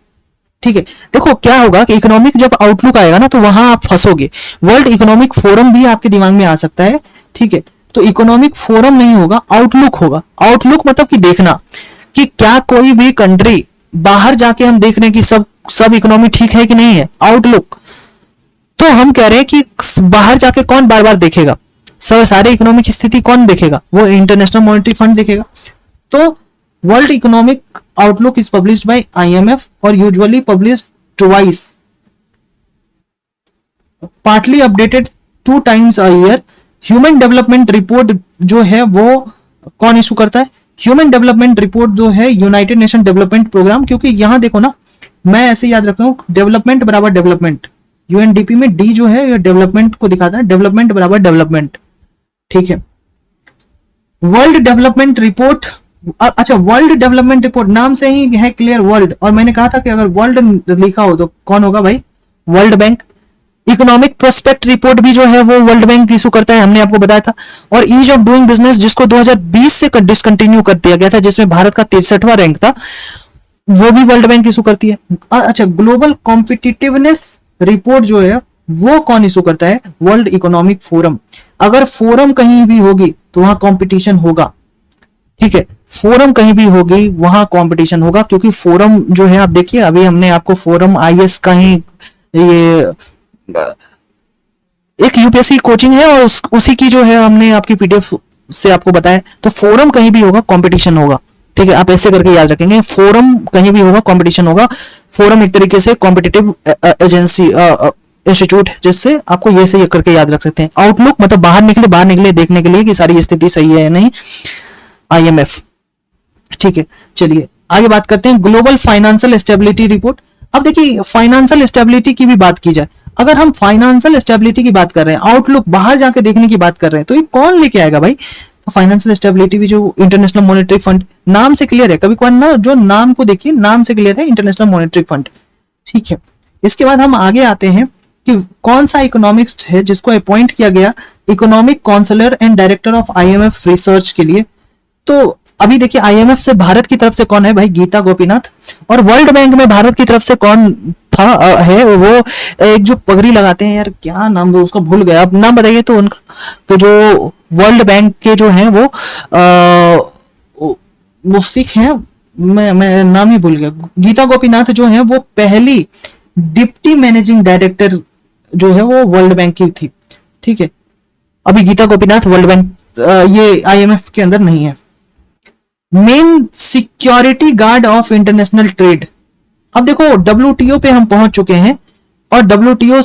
ठीक है, देखो क्या होगा कि इकोनॉमिक जब आउटलुक आएगा ना, तो वहां आप फंसोगे। वर्ल्ड इकोनॉमिक फोरम भी आपके दिमाग में आ सकता है। ठीक है, तो इकोनॉमिक फोरम नहीं होगा, आउटलुक होगा। आउटलुक मतलब कि देखना कि क्या कोई भी कंट्री, बाहर जाके हम देख रहे हैं कि सब इकोनॉमी ठीक है कि नहीं है, आउटलुक। तो हम कह रहे हैं कि बाहर जाके कौन बार बार देखेगा, सारे इकोनॉमिक की स्थिति कौन देखेगा, वो इंटरनेशनल मॉनेटरी फंड देखेगा। तो world economic outlook is published by IMF और usually published twice, partly updated 2 times a year। Human development report जो है वो कौन इशू करता है, ह्यूमन डेवलपमेंट रिपोर्ट जो है यूनाइटेड नेशन डेवलपमेंट प्रोग्राम। क्योंकि यहां देखो ना, मैं ऐसे याद रख रहा हूं, डेवलपमेंट बराबर डेवलपमेंट, यूएनडीपी में डी जो है ये डेवलपमेंट को दिखाता है, डेवलपमेंट बराबर डेवलपमेंट। ठीक है, वर्ल्ड डेवलपमेंट रिपोर्ट, अच्छा वर्ल्ड डेवलपमेंट रिपोर्ट नाम से ही है क्लियर वर्ल्ड, और मैंने कहा था कि अगर वर्ल्ड लिखा हो तो कौन होगा भाई, world bank. Economic prospect report भी जो है वो वर्ल्ड बैंक इशू करता है, हमने आपको बताया था। और ईज ऑफ डूइंग बिजनेस, जिसको 2020 से डिसकंटिन्यू कर दिया गया था, जिसमें भारत का 63वां रैंक था, वो भी वर्ल्ड बैंक इशू करती है। अच्छा, ग्लोबल कॉम्पिटिटिवनेस रिपोर्ट जो है वो कौन इशू करता है, वर्ल्ड इकोनॉमिक फोरम। अगर फोरम कहीं भी होगी तो वहां कंपटीशन होगा। ठीक है, फोरम कहीं भी होगी वहां कंपटीशन होगा, क्योंकि फोरम जो है, आप देखिए अभी हमने आपको फोरम आईएस का ही ये एक यूपीएससी कोचिंग है और उसी की जो है हमने आपकी पीडीएफ से आपको बताया। तो फोरम कहीं भी होगा कंपटीशन होगा, ठीक है, आप ऐसे करके याद रखेंगे, फोरम कहीं भी होगा कंपटीशन होगा। फोरम एक तरीके से कॉम्पिटिटिव एजेंसी इंस्टीट्यूट है, जिससे आपको ये से ये करके याद रख सकते हैं। आउटलुक मतलब बाहर निकले देखने के लिए कि सारी स्थिति सही है या नहीं, आईएमएफ, ठीक है। चलिए आगे बात करते हैं ग्लोबल फाइनेंशियल स्टेबिलिटी रिपोर्ट। अब देखिए फाइनेंशियल स्टेबिलिटी की भी बात की जाए, अगर हम फाइनेंशियल स्टेबिलिटी की बात कर रहे हैं, आउटलुक बाहर जाके देखने की बात कर रहे हैं, तो ये कौन लेके आएगा भाई? तो फाइनेंशियल स्टेबिलिटी भी जो इंटरनेशनल मॉनेटरी फंड, नाम से क्लियर है, कभी कोई ना जो नाम को देखिए, नाम से क्लियर है, इंटरनेशनल मॉनेटरी फंड, ठीक है। इसके बाद हम आगे आते हैं कि कौन सा इकोनॉमिक्स है जिसको अपॉइंट किया गया economic counsellor and director of IMF research के लिए। तो अभी देखिए आईएमएफ से भारत की तरफ से कौन है भाई? गीता गोपीनाथ। और वर्ल्ड बैंक में भारत की तरफ से कौन था है? वो एक जो पगड़ी लगाते हैं यार, क्या नाम वो उसका भूल गया, अब नाम बताइए तो उनका। तो जो वर्ल्ड बैंक के जो हैं वो सिख हैं, मैं नाम ही भूल गया। गीता गोपीनाथ जो है वो पहली डिप्टी मैनेजिंग डायरेक्टर जो है वो वर्ल्ड बैंक की थी, ठीक है। अभी गीता गोपीनाथ वर्ल्ड बैंक ये आईएमएफ के अंदर नहीं है। Main security guard of international trade. अब देखो डब्ल्यूटीओ पे हम पहुंच चुके हैं और डब्ल्यूटीओ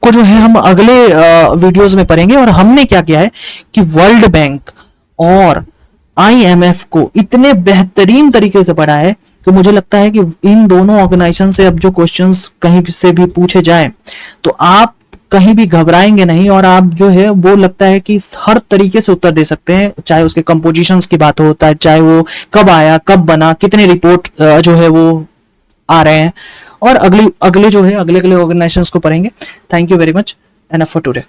को जो है हम अगले वीडियोस में पढ़ेंगे। और हमने क्या किया है कि वर्ल्ड बैंक और आईएमएफ को इतने बेहतरीन तरीके से पढ़ा है कि मुझे लगता है कि इन दोनों ऑर्गेनाइजेशन से अब जो क्वेश्चंस कहीं से भी पूछे जाए तो आप कहीं भी घबराएंगे नहीं, और आप जो है वो लगता है कि हर तरीके से उत्तर दे सकते हैं, चाहे उसके कंपोजिशंस की बात होता है, चाहे वो कब आया, कब बना, कितने रिपोर्ट जो है वो आ रहे हैं, और अगले जो है अगले ऑर्गेनाइजेशंस को पढ़ेंगे। Thank you very much, enough for today.